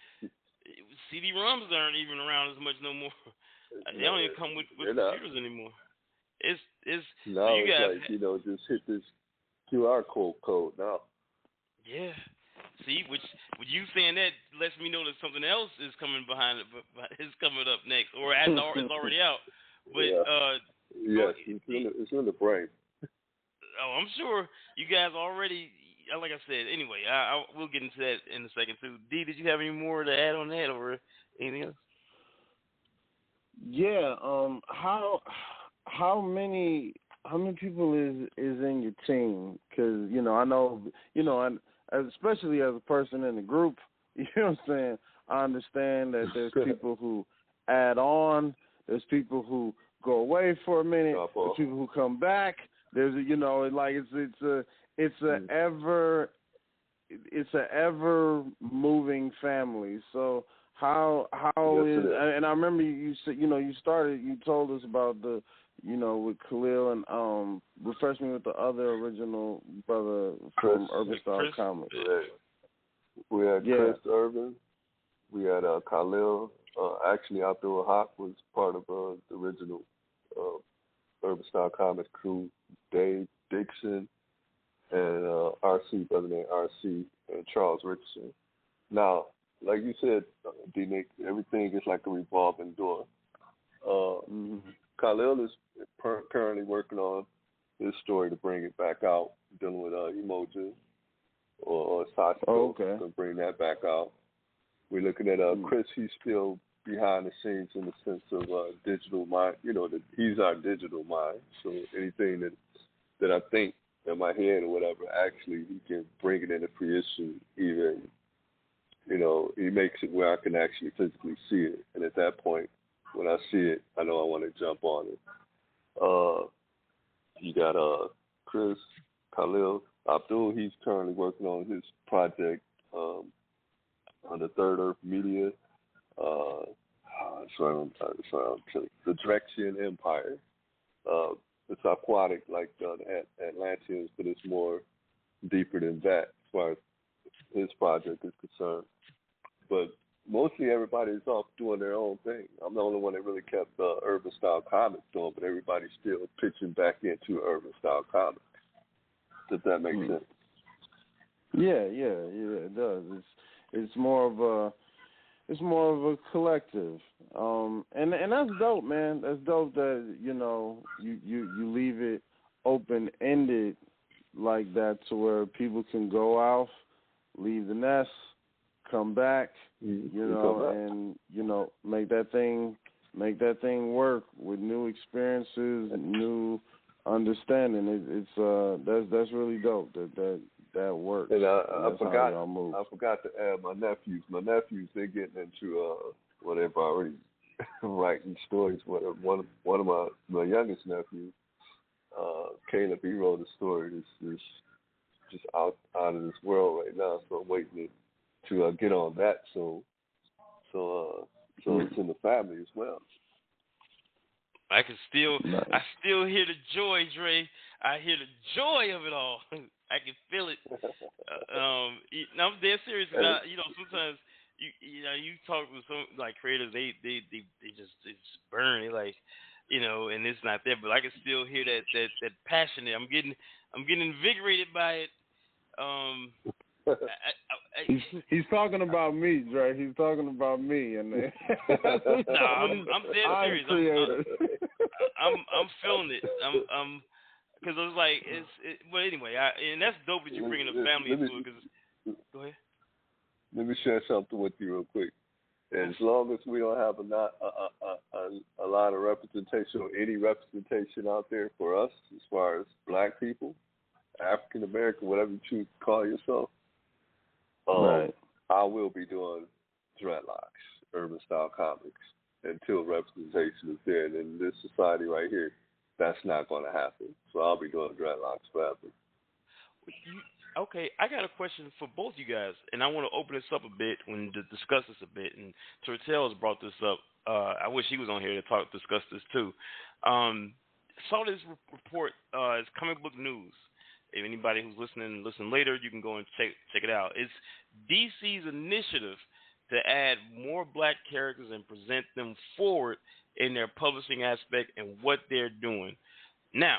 S3: CD-ROMs aren't even around as much no more. They don't even come with computers anymore. It's
S5: now
S3: so you guys,
S5: it's like, just hit this QR code now.
S3: Yeah. See, which you saying that lets me know that something else is coming behind it, is coming up next, or it's already out. But
S5: yes, it's in the brain.
S3: Oh, I'm sure you guys already. Like I said, anyway, we'll get into that in a second too. D, did you have any more to add on that or anything else?
S1: Yeah. How many people is in your team? Because I know especially as a person in the group, you know what I'm saying. I understand that there's people who add on. There's people who go away for a minute. There's people who come back. There's it's an ever moving family. So how is and I remember you said you told us about the with Khalil and refresh me with the other original brother from Urban Style Comics.
S5: We had Chris Urban. We had Khalil. Actually, Abdul Haq was part of the original Urban Style Comics crew. Dave Dixon and RC, brother named RC, and Charles Richardson. Now, like you said, D-Nick, everything is like a revolving door. Khalil is currently working on his story to bring it back out, dealing with Emoji or Sasha. To bring that back out. We're looking at Chris. He's still behind the scenes in the sense of digital mind. He's our digital mind. So anything that I think in my head or whatever, actually he can bring it into fruition. Even he makes it where I can actually physically see it, and at that point, when I see it, I know I want to jump on it. You got Chris, Khalil, Abdul. He's currently working on his project on the Third Earth Media. The Drexian Empire. It's aquatic like the Atlanteans, but it's more deeper than that as far as his project is concerned. But mostly everybody's off doing their own thing. I'm the only one that really kept Urban Style Comics going, but everybody's still pitching back into Urban Style Comics. Does that make sense?
S1: Yeah, it does. It's more of a collective, and that's dope, man. That's dope that you leave it open ended like that to where people can go out, leave the nest, come back, and make that thing work with new experiences, new understanding. That's really dope that works.
S5: And I forgot to add my nephews. My nephews, they're getting into they've already writing stories. One of my youngest nephews, Caleb, he wrote a story that's just out of this world right now. So I'm waiting to get on that. So it's in the family as well.
S3: I still hear the joy, Dre. I hear the joy of it all. I can feel it. I'm dead serious. Sometimes you talk with some like creators, they just burn. They like, and it's not there, but I can still hear that passion there. I'm getting invigorated by it.
S1: He's talking about me, Dre. He's talking about me, and
S3: I'm dead serious. I'm feeling it. Because I was like, but anyway, and that's dope that you're bringing the family into it. Cause, go ahead.
S5: Let me share something with you real quick. As long as we don't have a lot of representation or any representation out there for us, as far as black people, African American, whatever you choose to call yourself, I will be doing dreadlocks, Urban Style Comics, until representation is there. And in this society right here, that's not going to happen. So I'll be doing dreadlocks forever.
S3: Okay, I got a question for both you guys, and I want to open this up a bit and discuss this a bit. And Terrell has brought this up. I wish he was on here to discuss this too. saw this report. It's Comic Book News. If anybody who's listening, listen later, you can go and check it out. It's DC's initiative to add more black characters and present them forward in their publishing aspect and what they're doing. Now,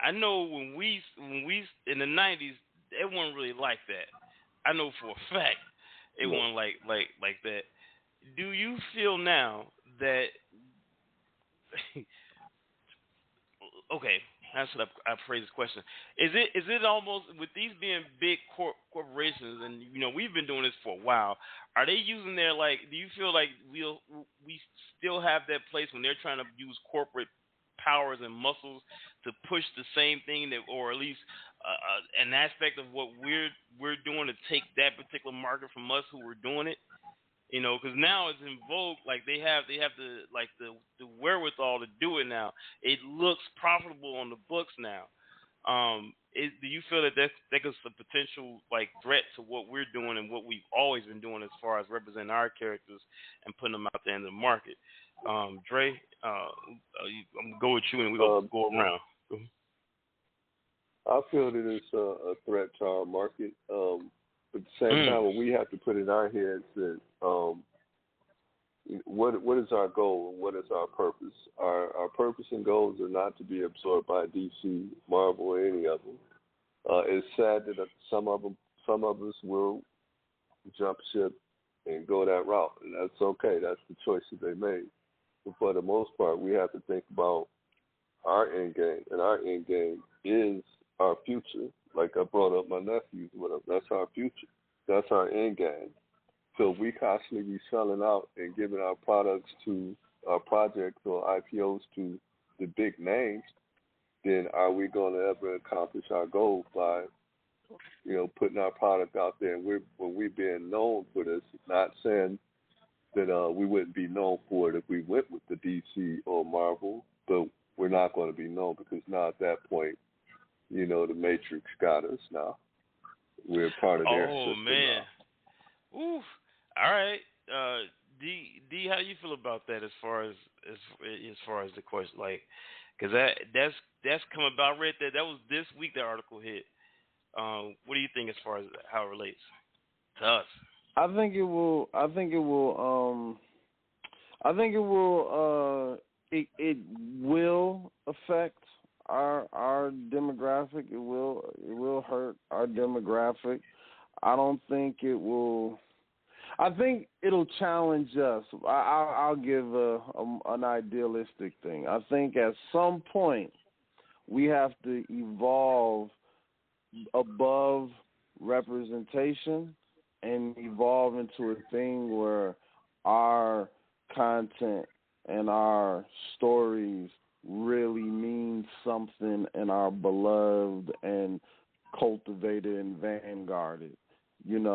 S3: I know when we in the 90s, it wasn't really like that. I know for a fact it wasn't like that. Do you feel now that okay, that's what I phrase this question. Is it almost, with these being big corporations, and we've been doing this for a while, are they using their, do you feel like we still have that place when they're trying to use corporate powers and muscles to push the same thing, that, or at least an aspect of what we're doing to take that particular market from us who were doing it? Because now it's in vogue. Like they have the wherewithal to do it now. It looks profitable on the books now. Do you feel that that's a potential threat to what we're doing and what we've always been doing as far as representing our characters and putting them out there in the market? Dre, I'm gonna go with you and we're gonna go around.
S5: I feel that it's a threat to our market. But at the same time, what we have to put in our heads that what is our goal and what is our purpose? Our purpose and goals are not to be absorbed by DC, Marvel, or any of them. It's sad that some of us will jump ship and go that route, and that's okay. That's the choices they made. But for the most part, we have to think about our end game, and our end game is our future. Like I brought up my nephews with them. That's our future. That's our end game. So if we constantly be selling out and giving our products to our projects or IPOs to the big names, then are we going to ever accomplish our goal by, putting our product out there? And we're being known for this. Not saying that we wouldn't be known for it if we went with the DC or Marvel, but we're not going to be known because now at that point, the Matrix got us now. We're part of their system.
S3: Oh, man.
S5: Now.
S3: Oof. All right. D, how do you feel about that as far as the question? Because that's come about right there. That was this week that article hit. What do you think as far as how it relates to us?
S1: I think it will. It will affect our demographic. It will hurt our demographic. I don't think it will. I think it'll challenge us. I'll give an idealistic thing. I think at some point we have to evolve above representation and evolve into a thing where our content and our stories really mean something and are beloved and cultivated and vanguarded, and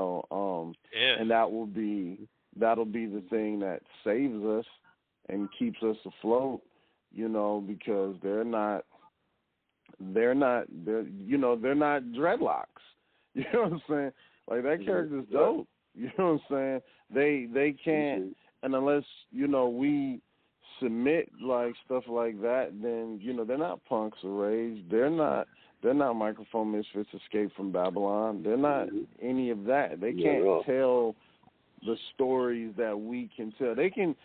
S1: that'll be the thing that saves us and keeps us afloat, because they're not dreadlocks. You know what I'm saying? Like, that character's dope. You know what I'm saying? They can't, and unless, we submit stuff like that, then, they're not punks or rage. They're not microphone misfits escape from Babylon. They're not any of that. They can't tell the stories that we can tell. They can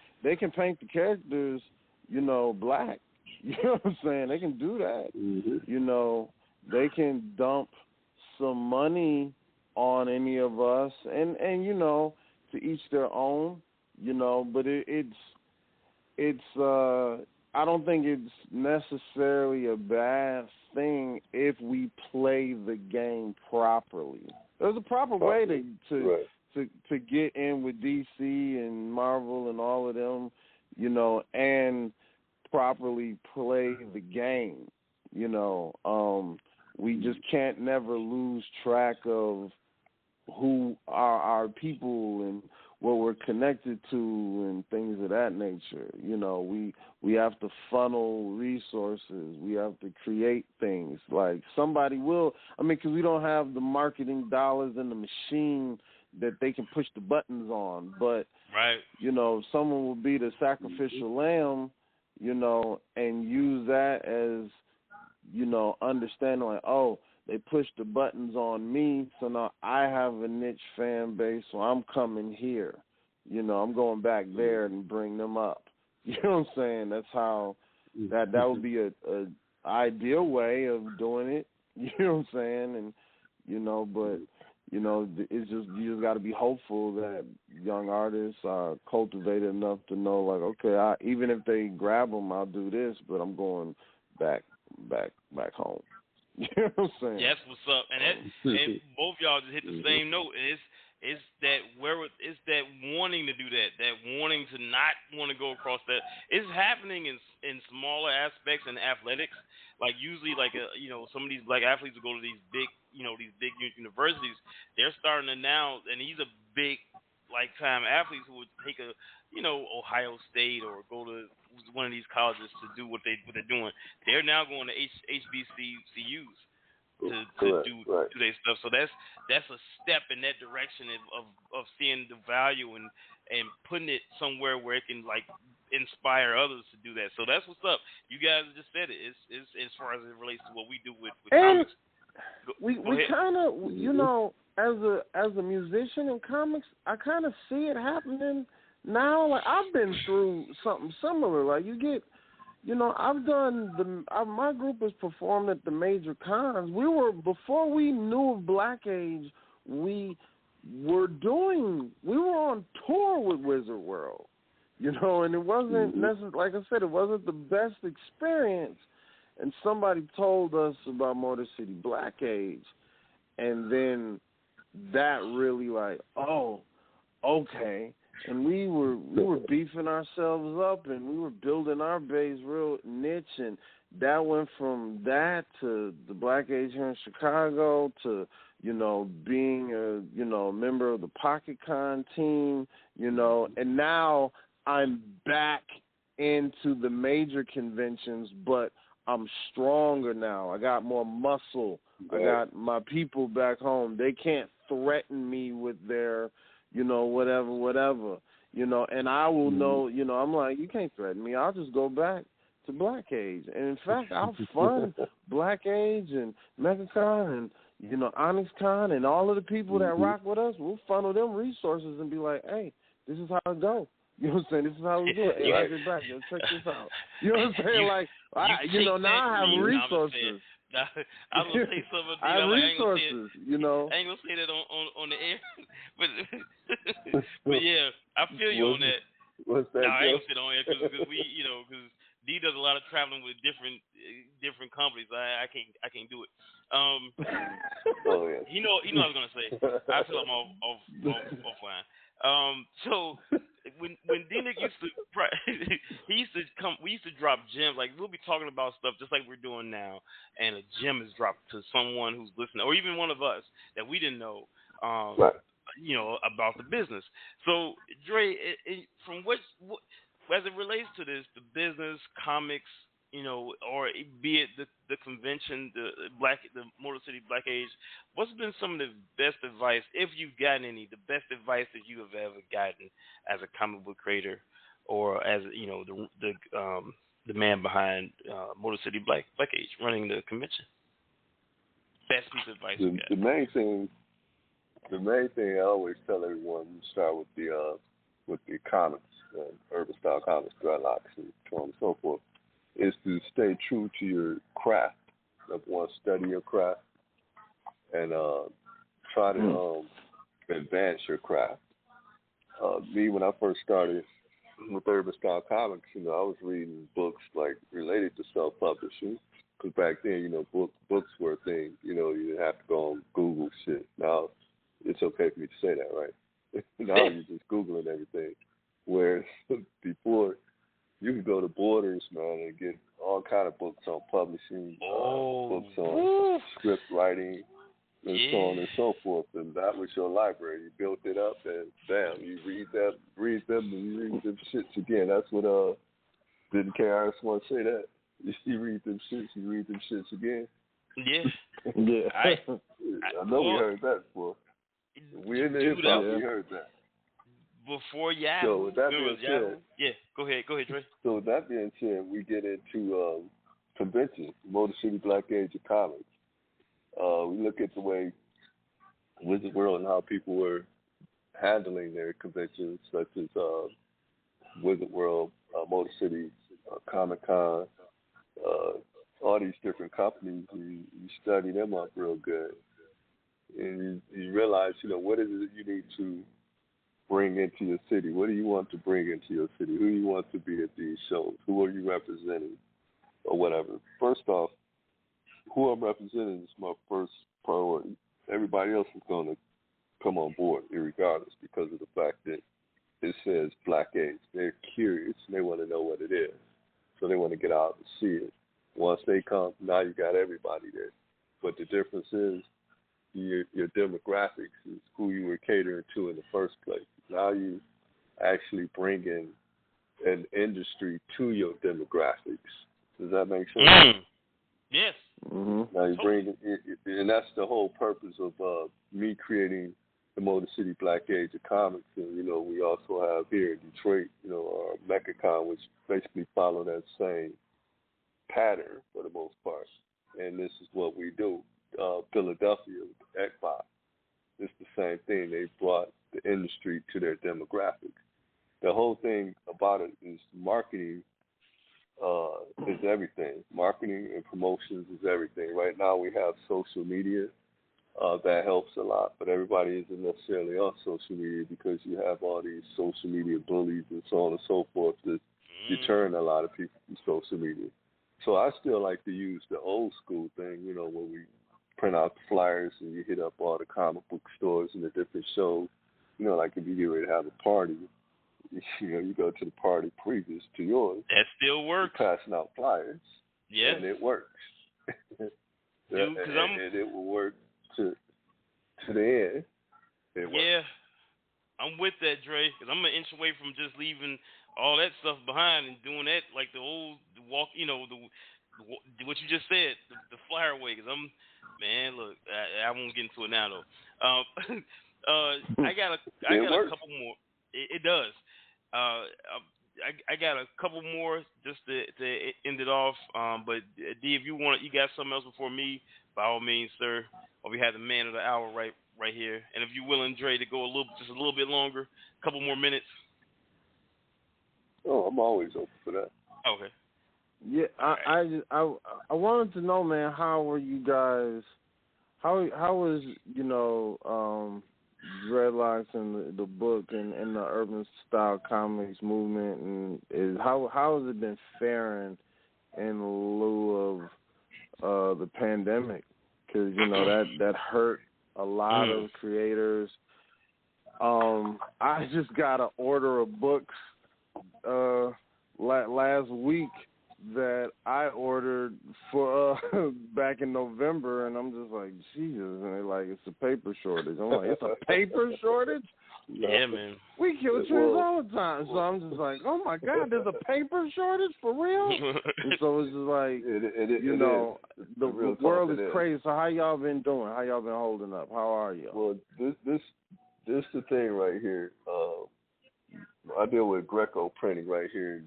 S1: paint the characters, black. You know what I'm saying? They can do that.
S5: Mm-hmm.
S1: They can dump some money on any of us, and to each their own, but it's I don't think it's necessarily a bad thing if we play the game properly. There's a proper way to get in with DC and Marvel and all of them, and properly play the game. We just can't never lose track of who are our people and what we're connected to and things of that nature. We have to funnel resources. We have to create things. Like, somebody will, because we don't have the marketing dollars and the machine that they can push the buttons on. But,
S3: right.
S1: Someone will be the sacrificial lamb, you know, and use that as, you know, understanding like, oh, they pushed the buttons on me, so now I have a niche fan base, so I'm coming here. You know, I'm going back there and bring them up. You know what I'm saying? That's how that would be a ideal way of doing it. You know what I'm saying? And, you know, but, you know, it's just, you just got to be hopeful that young artists are cultivated enough to know, like, okay, even if they grab them, I'll do this, but I'm going back home. You know what I'm saying?
S3: Yeah, that's what's up. And both y'all just hit the same note. And it's that wanting to do that wanting to not want to go across that. It's happening in smaller aspects in athletics. Like usually, like you know, some of these black athletes will go to these big universities. They're starting to now, and these are big time athletes who would take a, you know, Ohio State or go to one of these colleges to do what they're doing. They're now going to HBCUs to do their stuff. So that's a step in that direction of seeing the value and putting it somewhere where it can like inspire others to do that. So that's what's up. You guys just said it. It's as far as it relates to what we do with comics.
S1: We kind of, you know, as a musician in comics, I kind of see it happening now. Like I've been through something similar. Like you get, you know, I've done my group has performed at the major cons. Before we knew of Black Age, we were on tour with Wizard World, you know, and it wasn't necessarily, like I said, it wasn't the best experience. And somebody told us about Motor City Black Age, and then that really like, oh, okay. And we were beefing ourselves up, and we were building our base real niche, and that went from that to the Black Age here in Chicago to, you know, being a, you know, member of the Pocket Con team, you know, and now I'm back into the major conventions, but I'm stronger now. I got more muscle. I got my people back home. They can't threaten me with their, you know, whatever, you know, and I will know, you know, I'm like, you can't threaten me. I'll just go back to Black Age. And in fact, I'll fund Black Age and MegaCon and, you know, OnyxCon and all of the people that rock with us. We'll funnel them resources and be like, hey, this is how it goes. You know what I'm saying? This is how we do it. Hey, I'll get back. Check this out. You know what I'm saying? Now I have resources.
S3: I'm going to say something.
S1: I have resources, you know.
S3: I ain't going to say that on the air. but yeah, I feel you on that.
S5: What's that?
S3: No, I ain't going to say it on air because we, you know, because D does a lot of traveling with different companies. I can't do it.
S5: Yeah.
S3: You know what I was going to say. I feel I'm offline. So when D-Nick used to, we used to drop gems. Like we'll be talking about stuff just like we're doing now, and a gem is dropped to someone who's listening, or even one of us that we didn't know, you know, about the business. So Dre, from what as it relates to this, the business, comics, you know, or be it the convention, the Motor City Black Age, what's been some of the best advice, if you've gotten any, the best advice that you have ever gotten as a comic book creator, or as, you know, the man behind Motor City Black Age running the convention? Best piece of advice you got.
S5: The main thing I always tell everyone, you start with the comics, urban style comics, dreadlocks, and so on and so forth, is to stay true to your craft. Number one, study your craft and try to advance your craft. Me, when I first started with urban style comics, you know, I was reading books like related to self-publishing, because back then, you know, books were a thing. You know, you didn't have to go on Google shit. Now it's okay for me to say that, right? Now you're just Googling everything. Whereas before, you can go to Borders, man, and get all kind of books on publishing, books on script writing, and so on and so forth. And that was your library. You built it up, and bam, you read them, and you read them shits again. That's what didn't KRS want to say that. You read them shits again.
S3: Yeah.
S1: Yeah.
S5: I know we heard that before. We in the hip hop, we heard that.
S3: before Yahoo.
S5: So with that being said,
S3: yeah, go ahead, Dre.
S5: So with that being said, we get into conventions, Motor City Black Age of Comics. We look at the way Wizard World and how people were handling their conventions, such as Wizard World, Motor City, Comic-Con, all these different companies. You study them up real good. And you realize, what is it you need to bring into your city? What do you want to bring into your city? Who you want to be at these shows? Who are you representing or whatever? First off, who I'm representing is my first priority. Everybody else is going to come on board irregardless because of the fact that it says Black Age. They're curious and they want to know what it is. So they want to get out and see it. Once they come, now you got everybody there. But the difference is your demographics is who you were catering to in the first place. Now you actually bring in an industry to your demographics. Does that make sense?
S3: Yes.
S5: Mm-hmm. Now you bring it, and that's the whole purpose of me creating the Motor City Black Age of Comics. And, we also have here in Detroit, our MechaCon, which basically follow that same pattern for the most part. And this is what we do. Philadelphia, ECBOT, it's the same thing. They brought the industry to their demographics. The whole thing about it is marketing is everything. Marketing and promotions is everything. Right now we have social media. That helps a lot, but everybody isn't necessarily on social media because you have all these social media bullies and so on and so forth that deter a lot of people from social media. So I still like to use the old school thing, when we print out the flyers and you hit up all the comic book stores and the different shows. Like if you get ready to have a party, you go to the party previous to yours.
S3: That still works.
S5: You're passing out flyers.
S3: Yeah.
S5: And it works. And it will work to the end.
S3: Yeah. I'm with that, Dre, because I'm an inch away from just leaving all that stuff behind and doing that like the old walk, what you just said, the flyer way. Because look, I won't get into it now though. I got a couple more. It does. I got a couple more just to end it off. But D, if you got something else before me, by all means, sir. Or we have the man of the hour right here. And if you're willing, Dre, to go just a little bit longer, a couple more minutes.
S5: Oh, I'm always open for that.
S3: Okay.
S1: Yeah, I wanted to know, man, how were you guys? How was Dreadlocks and the book and the urban style comics movement, and how has it been faring in lieu of the pandemic? Because that hurt a lot of creators. I just got an order of books last week that I ordered for back in November, and I'm just like, Jesus, and they're like, it's a paper shortage. I'm like, it's a paper shortage?
S3: Yeah, man.
S1: We kill trees all the time. So I'm just like, oh my God, there's a paper shortage for real? And so it's just like, the world is crazy. So how y'all been doing? How y'all been holding up? How are you?
S5: Well, this the thing right here. I deal with Greco printing right here,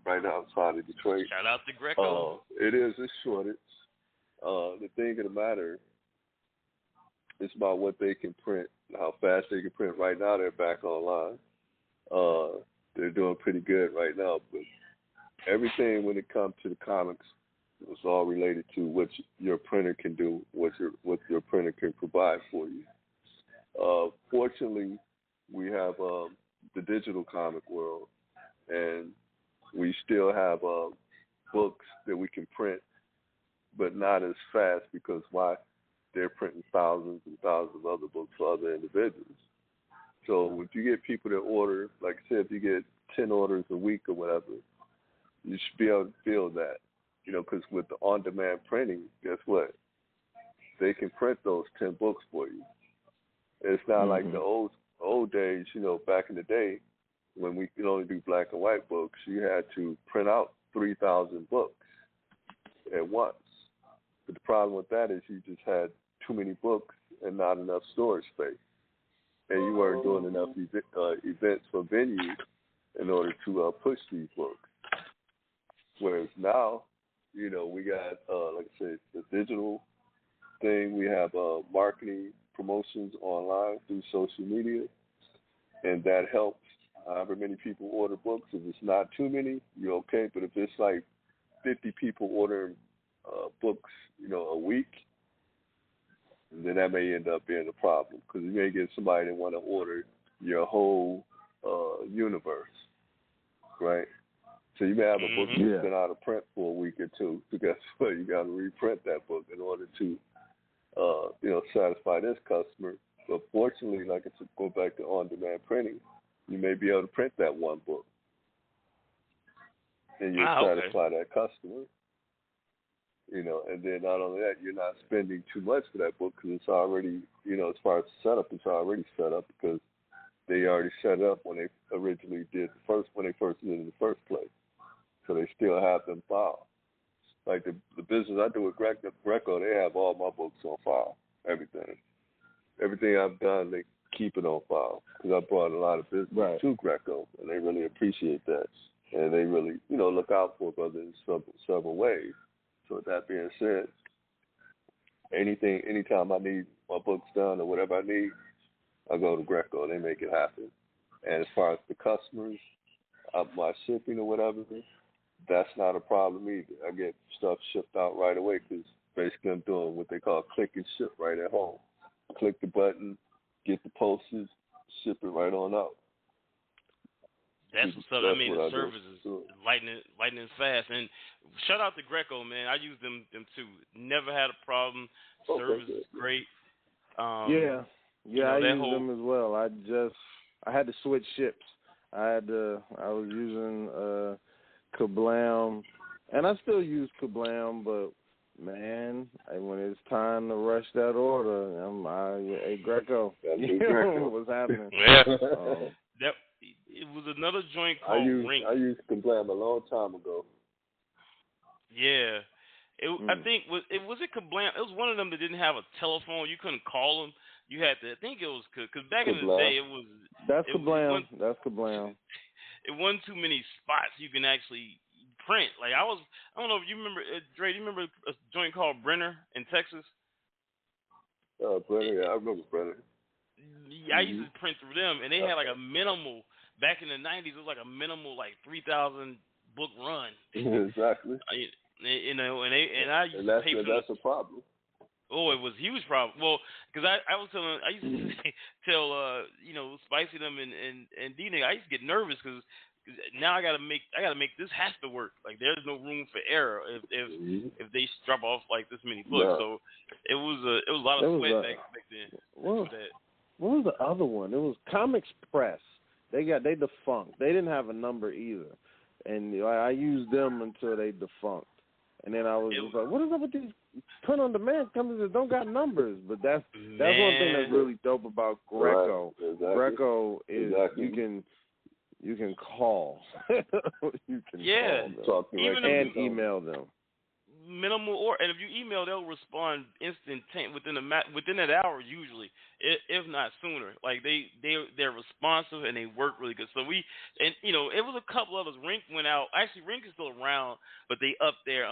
S5: right outside of Detroit.
S3: Shout out to Greco.
S5: It is a shortage. The thing of the matter is about what they can print, how fast they can print. Right now, they're back online. They're doing pretty good right now, but everything when it comes to the comics, it's all related to what your printer can do, what your printer can provide for you. Fortunately, we have the digital comic world, and we still have books that we can print, but not as fast because why? They're printing thousands and thousands of other books for other individuals. So if you get people that order, like I said, if you get 10 orders a week or whatever, you should be able to feel that, because with the on-demand printing, guess what? They can print those 10 books for you. It's not like the old days, back in the day when we could only do black and white books, you had to print out 3,000 books at once. But the problem with that is you just had too many books and not enough storage space. and you weren't doing enough events for venues in order to push these books. Whereas now, we got, like I said, the digital thing. We have marketing promotions online through social media, and that helps. However many people order books, if it's not too many, you're okay. But if it's like 50 people ordering books, a week, then that may end up being a problem because you may get somebody that want to order your whole universe, right? So you may have a book that's been out of print for a week or two. So guess what? You got to reprint that book in order to, satisfy this customer. But fortunately, like I said, go back to on-demand printing, you may be able to print that one book, and you satisfy that customer. And then not only that, you're not spending too much for that book because it's already, as far as the setup, it's already set up because they already set it up when they originally did when they first did it in the first place. So they still have them file. Like the business I do with Greco, they have all my books on file, everything. Everything I've done, they keep it on file because I brought a lot of business to Greco, and they really appreciate that. And they really, look out for brothers in several ways. So with that being said, anytime I need my books done or whatever I need, I go to Greco. They make it happen. And as far as the customers, my shipping or whatever, that's not a problem either. I get stuff shipped out right away because basically I'm doing what they call click and ship right at home. Click the button, get the postage, ship it right on out.
S3: That's what's up. The service is lightning fast. And shout out to Greco, man. I use them too. Never had a problem. Service is great.
S1: I use them as well. I had to switch ships. I was using Kablam, and I still use Kablam, but man, when it's time to rush that order, hey Greco, what's happening?
S3: Yeah. It was another joint called Ring.
S5: I used Kablam a long time ago.
S3: Yeah. I think was it Kablam? It was one of them that didn't have a telephone. You couldn't call them. You had to. I think it was because back in the day it was.
S1: That's Kablam. That's Kablam.
S3: It wasn't too many spots you can actually print. Like I don't know if you remember, Dre. Do you remember a joint called Brenner in Texas?
S5: Brenner. Yeah, I remember Brenner.
S3: I used to print through them, and they had like a minimal. Back in the 90s, it was like a minimal 3,000 book run.
S5: Exactly.
S3: And I used to pay for
S5: that's a problem.
S3: Oh, it was a huge problem. Well, because I used to tell Spicy them and D-Nick, I used to get nervous because now I gotta make this has to work. Like there's no room for error if they drop off like this many books. Yeah. So it was a lot of sweat back then.
S1: What was the other one? It was Comics Press. They defunct. They didn't have a number either, and I used them until they defunct. And then I was just like, what is up with these print on demand companies that don't got numbers? But that's one thing that's really dope about Greco. Right. Exactly. Greco is you can call. You can call them. And email them.
S3: Minimal and if you email, they'll respond within that hour usually, if not sooner. Like they're responsive and they work really good. So it was a couple others. Rink went out. Actually, Rink is still around, but they up there.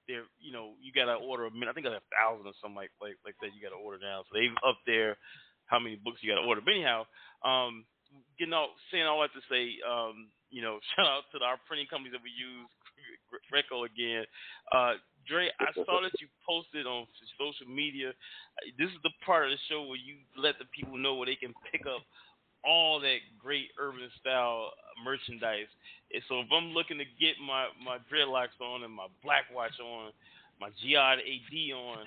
S3: You gotta order a minute. I think it's 1,000 or something like that. You gotta order now. So they've up there how many books you gotta order. But anyhow, saying all that to say, shout out to our printing companies that we use. Greco again. Dre, I saw that you posted on social media. This is the part of the show where you let the people know where they can pick up all that great urban style merchandise. And so if I'm looking to get my dreadlocks on and my black watch on, my Giada AD on,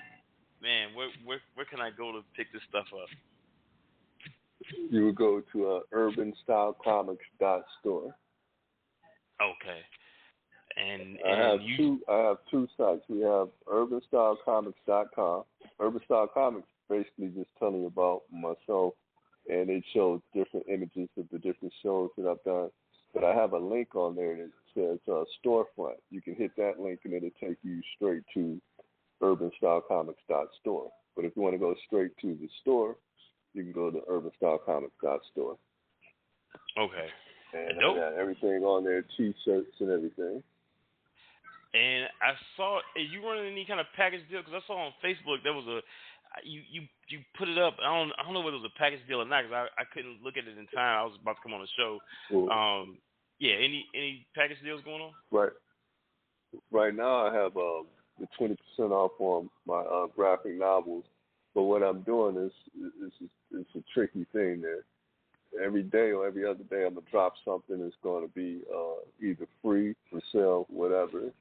S3: man, where can I go to pick this stuff up?
S5: You would go to urbanstylecomics.store.
S3: Okay. And
S5: I have two sites. We have urbanstylecomics.com. Urban Style Comics basically just telling you about myself, and it shows different images of the different shows that I've done. But I have a link on there that says storefront. You can hit that link and it'll take you straight to urbanstylecomics.store. But if you want to go straight to the store, you can go to urbanstylecomics.store.
S3: Okay.
S5: And
S3: Dope.
S5: I got everything on there, T-shirts and everything.
S3: And I saw, are you running any kind of package deal? Because I saw on Facebook there was a, you put it up. I don't know whether it was a package deal or not, because I couldn't look at it in time. I was about to come on the show.
S5: Cool.
S3: Yeah, any package deals going on?
S5: Right now I have the 20% off on my graphic novels. But what I'm doing is it's a tricky thing there. Every day or every other day I'm gonna drop something that's going to be either free, for sale, whatever.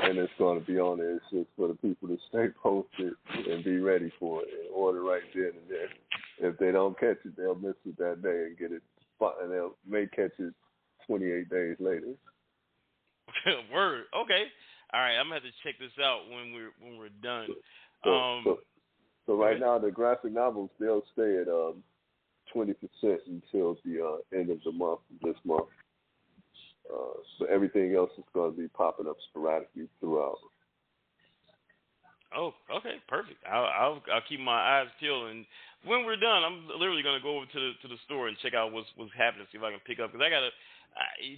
S5: And it's going to be on there. It's just for the people to stay posted and be ready for it and order right then and there. If they don't catch it, they'll miss it that day and get it, and they may catch it 28 days later.
S3: Word. Okay. All right. I'm gonna have to check this out when we're done.
S5: So right now the graphic novels, they'll stay at 20% until the end of the month. This month. So everything else is going to be popping up sporadically throughout.
S3: Oh, okay, perfect. I'll keep my eyes peeled, and when we're done, I'm literally going to go over to the store and check out what's happening, see if I can pick up. Because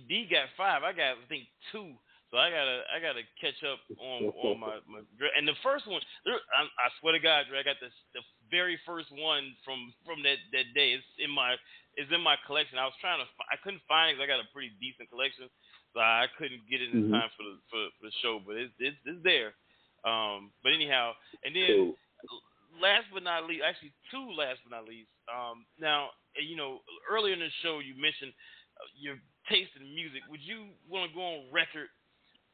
S3: D got 5, I got I think 2, so I gotta catch up on my and the first one. I swear to God, Dre, I got the very first one from that day. It's in my collection. I couldn't find it because I got a pretty decent collection, so I couldn't get it in time for the show. But it's there. But anyhow, and then last but not least, actually two last but not least. Now earlier in the show you mentioned your taste in music. Would you want to go on record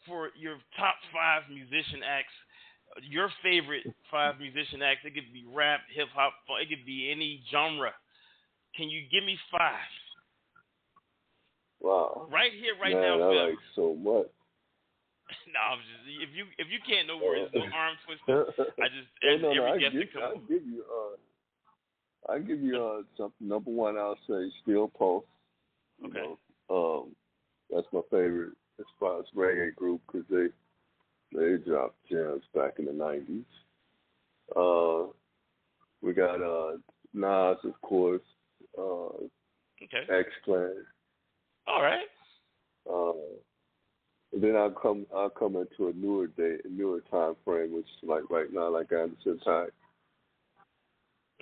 S3: for your top 5 musician acts? Your favorite 5 musician acts? It could be rap, hip hop, it could be any genre. Can you give me 5?
S5: Wow.
S3: Right here, right
S5: Man,
S3: now.
S5: I like so much.
S3: No, I'm just if you can't know where it's no arm twister. I just every guest that comes.
S5: I'll give you something. Number one, I'll say Steel Pulse.
S3: Okay.
S5: That's my favorite as far as reggae group because they dropped gems back in the 90s. We got Nas, of course.
S3: Okay.
S5: X-Clan.
S3: All right.
S5: And then I'll come into a newer time frame, which is like right now, like Anderson .Paak.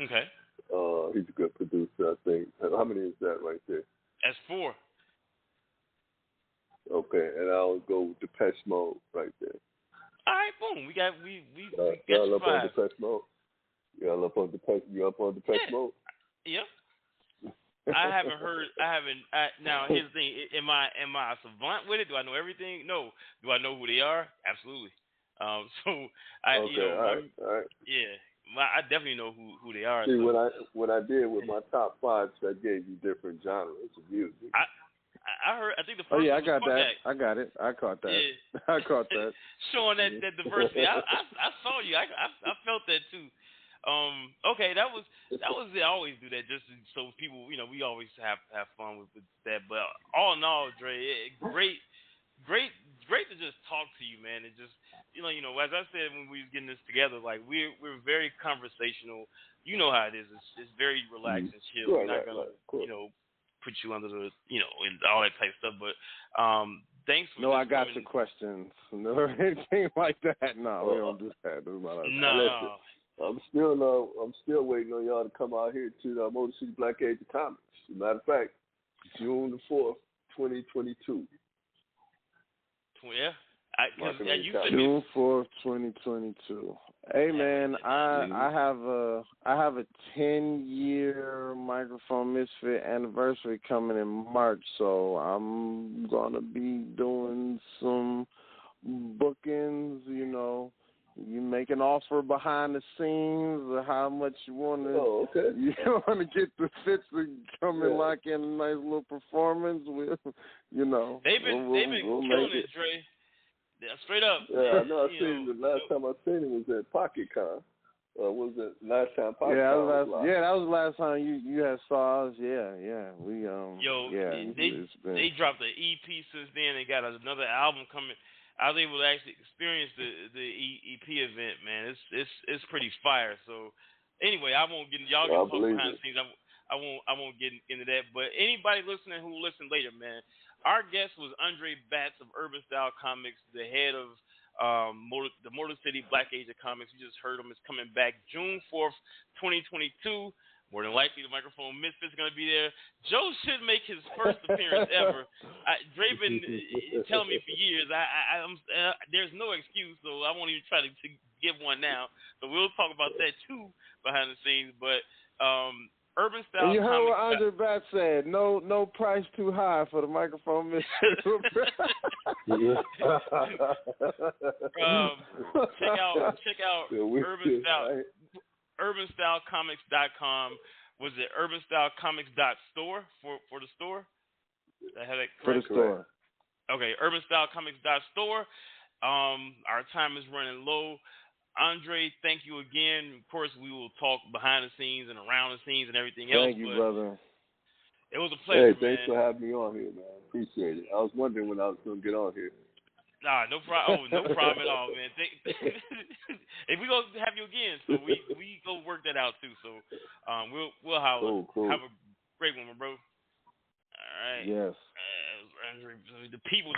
S3: Okay.
S5: He's a good producer, I think. How many is that right there?
S3: That's 4.
S5: Okay, and I'll go with Depeche Mode right there.
S3: All right, boom. We got
S5: y'all up
S3: 5.
S5: on Depeche Mode? Y'all up on Depeche? You up on Depeche Mode?
S3: Yeah. I haven't heard. Now here's the thing. Am I a savant with it? Do I know everything? No. Do I know who they are? Absolutely. All right. Yeah. I definitely know who they are.
S5: See, what I did with my top 5, I gave you different genres of music.
S3: I heard. I think the first.
S1: Oh yeah,
S3: one
S1: I got
S3: was
S1: that. I got it. I caught that.
S3: Yeah.
S1: I caught that.
S3: Showing that diversity. I saw you. I felt that too. Okay, that was it. I always do that just so people, we always have fun with that. But all in all, Dre, great to just talk to you, man. And just as I said when we was getting this together, like we're very conversational. You know how it is. It's very relaxed and chill. We're not gonna put you under the and all that type of stuff. But thanks for
S1: I got your questions. No anything like that. No, we don't do that.
S3: No.
S5: I'm still waiting on y'all to come out here to the Motor City Black Age of Comics. As a matter of fact, June the 4th, 2022.
S3: Yeah.
S1: June 4th, 2022. Hey man, I have a 10-year Microphone Misfit anniversary coming in March, so I'm gonna be doing some bookings. You make an offer behind the scenes of how much you want to.
S5: Oh, okay.
S1: You want to get the fits to come and lock in a nice little performance with,
S3: They've been killing it, Dre. Yeah, straight up.
S5: Yeah, I know. The last time I seen him was at PocketCon. Was it last time PocketCon?
S1: That was the last time you had saw us. Yeah.
S3: They dropped the EP since then. They got another album coming. I was able to actually experience the EP event, man. It's pretty fire. So Anyway, I won't get y'all get talk behind the scenes. I won't get into that. But anybody listening who will listen later, man, our guest was Andre Batts of Urban Style Comics, the head of the Motor City Black Age of Comics. You just heard him. It's coming back June 4th, 2022. More than likely, the Microphone Misfits is going to be there. Joe should make his first appearance ever. Dre been telling me for years. There's no excuse, so I won't even try to give one now. So we'll talk about that too behind the scenes. But Urban Style.
S1: And you heard what Andre Batts said. No price too high for the Microphone Misfits. Check out Urban Style. UrbanStyleComics.com. Was it UrbanStyleComics.store for the store? Did I have that correct? For the store. Okay, UrbanStyleComics.store. Our time is running low. Andre, thank you again. Of course, we will talk behind the scenes and around the scenes and everything else. Thank you, brother.
S3: It was a pleasure,
S5: Hey, thanks for having me on here, man. Appreciate it. I was wondering when I was going to get on here.
S3: Nah, no problem. No problem at all, man. If we gonna have you again, so we go work that out too. So we'll holler.
S5: Cool.
S3: Have a great one, bro. All right.
S1: Yes.
S3: The people.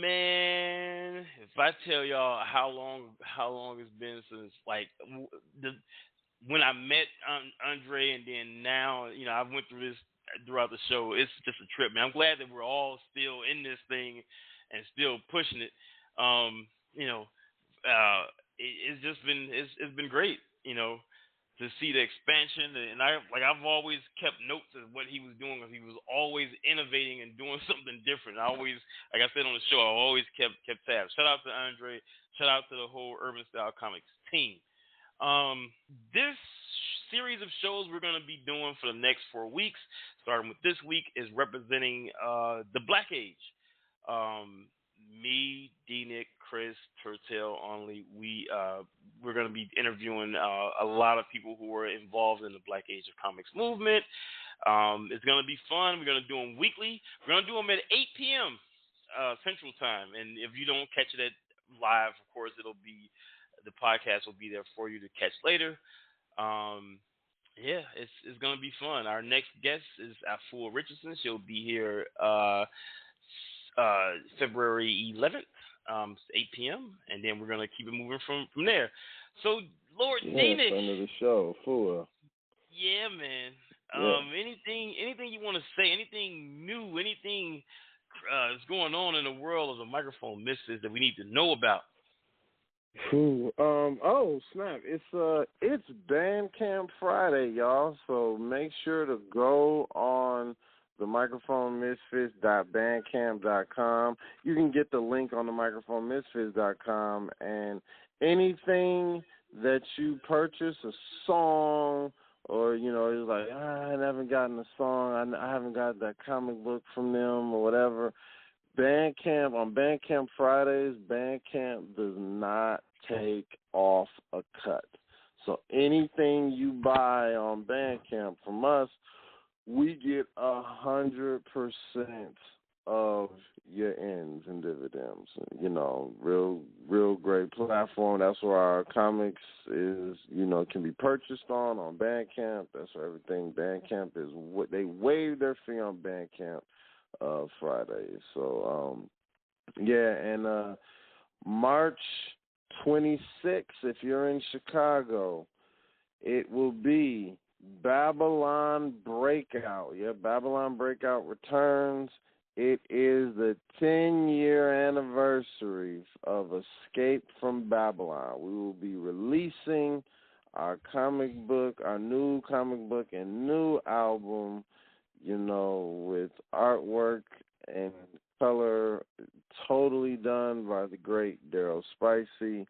S3: Man, if I tell y'all how long it's been since when I met Andre, and then now, I went through this throughout the show. It's just a trip, man. I'm glad that we're all still in this thing and still pushing it. It's just been great, to see the expansion. And I've always kept notes of what he was doing, because he was always innovating and doing something different. I always, like I said on the show, I always kept tabs. Shout out to Andre. Shout out to the whole Urban Style Comics team. This series of shows we're going to be doing for the next 4 weeks, starting with this week, is representing the Black Age. Me, D-Nick, Chris, Turtel, Only, we're going to be interviewing a lot of people who are involved in the Black Age of Comics movement. It's going to be fun. We're going to do them weekly. We're going to do them at 8 p.m. Central Time. And if you don't catch it live, of course, the podcast will be there for you to catch later. It's going to be fun. Our next guest is Afua Richardson. She'll be here February 11th, 8 p.m., and then we're going to keep it moving from there. So, Lord D-Nick.
S1: Friend of the show, Afua.
S3: Yeah, man. Anything you want to say? Anything new? Anything that's going on in the world of the Microphone Misfits that we need to know about?
S1: Oh snap! It's Bandcamp Friday, y'all. So make sure to go on the microphonemisfits.bandcamp.com. You can get the link on the microphonemisfits.com, and anything that you purchase, a song, or it's like I haven't gotten a song, I haven't got that comic book from them or whatever. Bandcamp, on Bandcamp Fridays, Bandcamp does not take off a cut. So anything you buy on Bandcamp from us, we get 100% of your ends and dividends. Real great platform. That's where our comics is, can be purchased on Bandcamp. That's where everything Bandcamp is. What they waive their fee on Bandcamp Fridays. So and March 26th, if you're in Chicago, it will be Babylon Breakout. Yeah, Babylon Breakout returns. It is the 10-year anniversary of Escape from Babylon. We will be releasing our new comic book and new album, with artwork and color totally done by the great Daryl Spicy.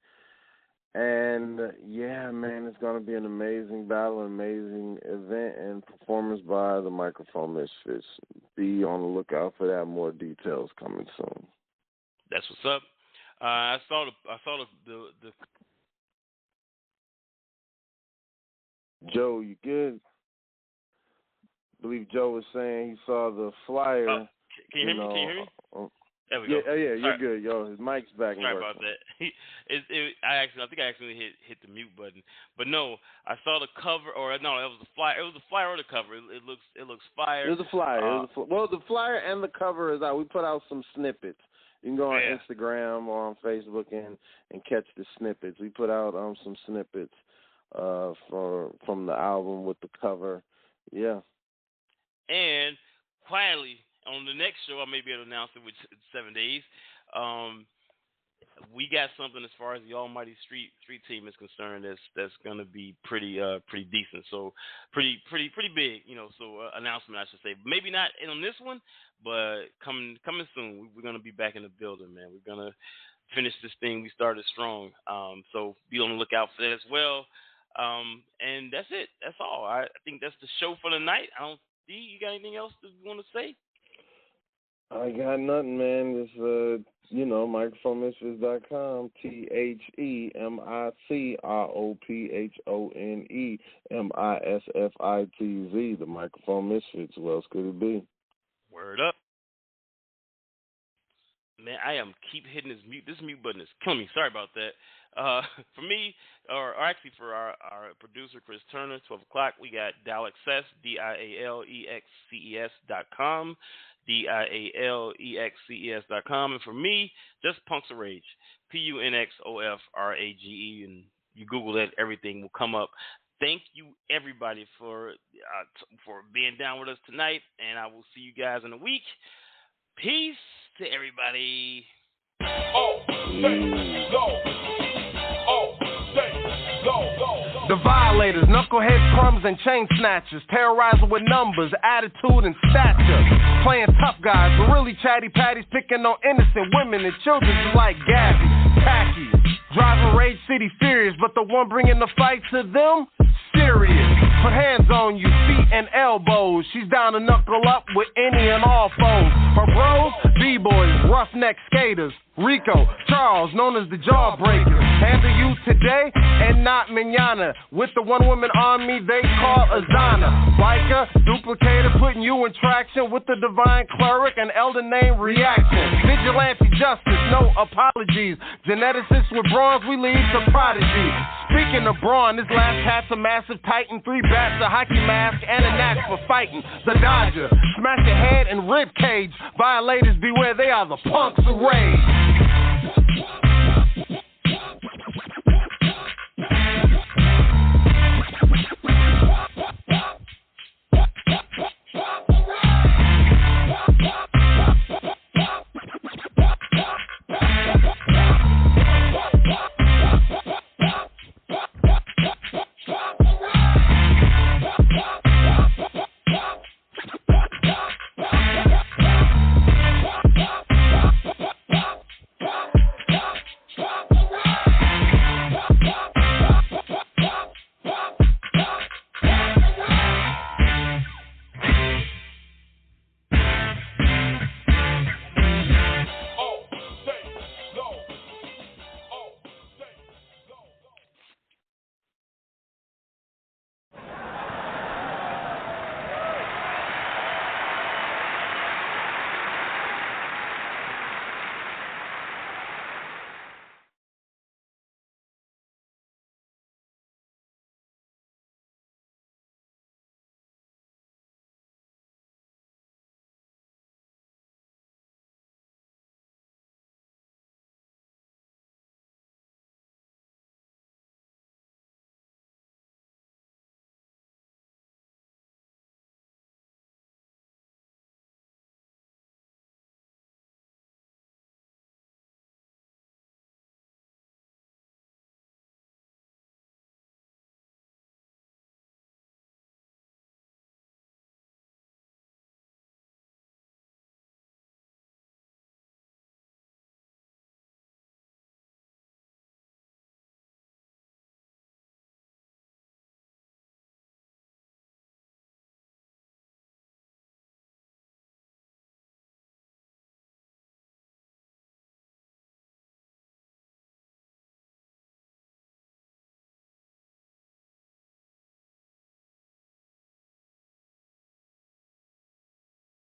S1: And yeah, man, it's going to be an amazing battle, an amazing event, and performance by the Microphone Misfits. Be on the lookout for that. More details coming soon.
S3: That's what's up. I saw the
S1: Joe, you good? I believe Joe was saying he saw the flyer.
S3: Can you hear me? Can you hear me? There we go.
S1: Yeah, you're good, yo. His mic's back.
S3: Sorry about that. I think I accidentally hit the mute button. But no, I saw the cover, or no, it was the flyer. It was the flyer or the cover. It looks fire.
S1: It was a flyer. Well, the flyer and the cover is out. We put out some snippets. You can go on Instagram or on Facebook and catch the snippets. We put out some snippets from the album with the cover. Yeah. And
S3: quietly, on the next show, I may be able to announce it with 7 days. We got something as far as the Almighty Street team is concerned that's going to be pretty decent. So pretty big, So announcement, I should say. Maybe not on this one, but coming soon. We're going to be back in the building, man. We're going to finish this thing we started strong. So be on the lookout for that as well. And that's it. That's all. I think that's the show for the night. You got anything else that you want to say?
S1: I got nothing, man. It's microphonemisfits.com. THEMICROPHONEMISFITZ. The Microphone Misfits. Who else could it be?
S3: Word up. Man, I keep hitting this mute. This mute button is killing me. Sorry about that. For me, or actually for our producer, Chris Turner, 12 o'clock, we got Dialexcess, DIALEXCES.com, DIALEXCES.com. And for me, just PUNXofRAGE, PUNXofRAGE. And you Google that, everything will come up. Thank you, everybody, for being down with us tonight. And I will see you guys in a week. Peace to everybody.
S2: The violators, knuckleheads, crumbs, and chain snatchers, terrorizing with numbers, attitude, and stature. Playing tough guys, but really chatty patties, picking on innocent women and children just like Gabby, tacky. Driving Rage City furious, but the one bringing the fight to them, serious. Put hands on you, feet and elbows. She's down to knuckle up with any and all foes. Her bros, B-boys, roughneck skaters. Rico, Charles, known as the Jawbreaker. Handle you today and not mañana. With the one-woman army they call Azana. Biker, duplicator, putting you in traction with the divine cleric and elder name Reaction. Vigilante justice, no apologies. Geneticists with bronze, we lead to prodigy. Speaking of brawn, this last cat's a massive titan. 3 bats, a hockey mask, and a knack for fighting. The Dodger, smash your head and rib cage. Violators beware, they are the punks of rage.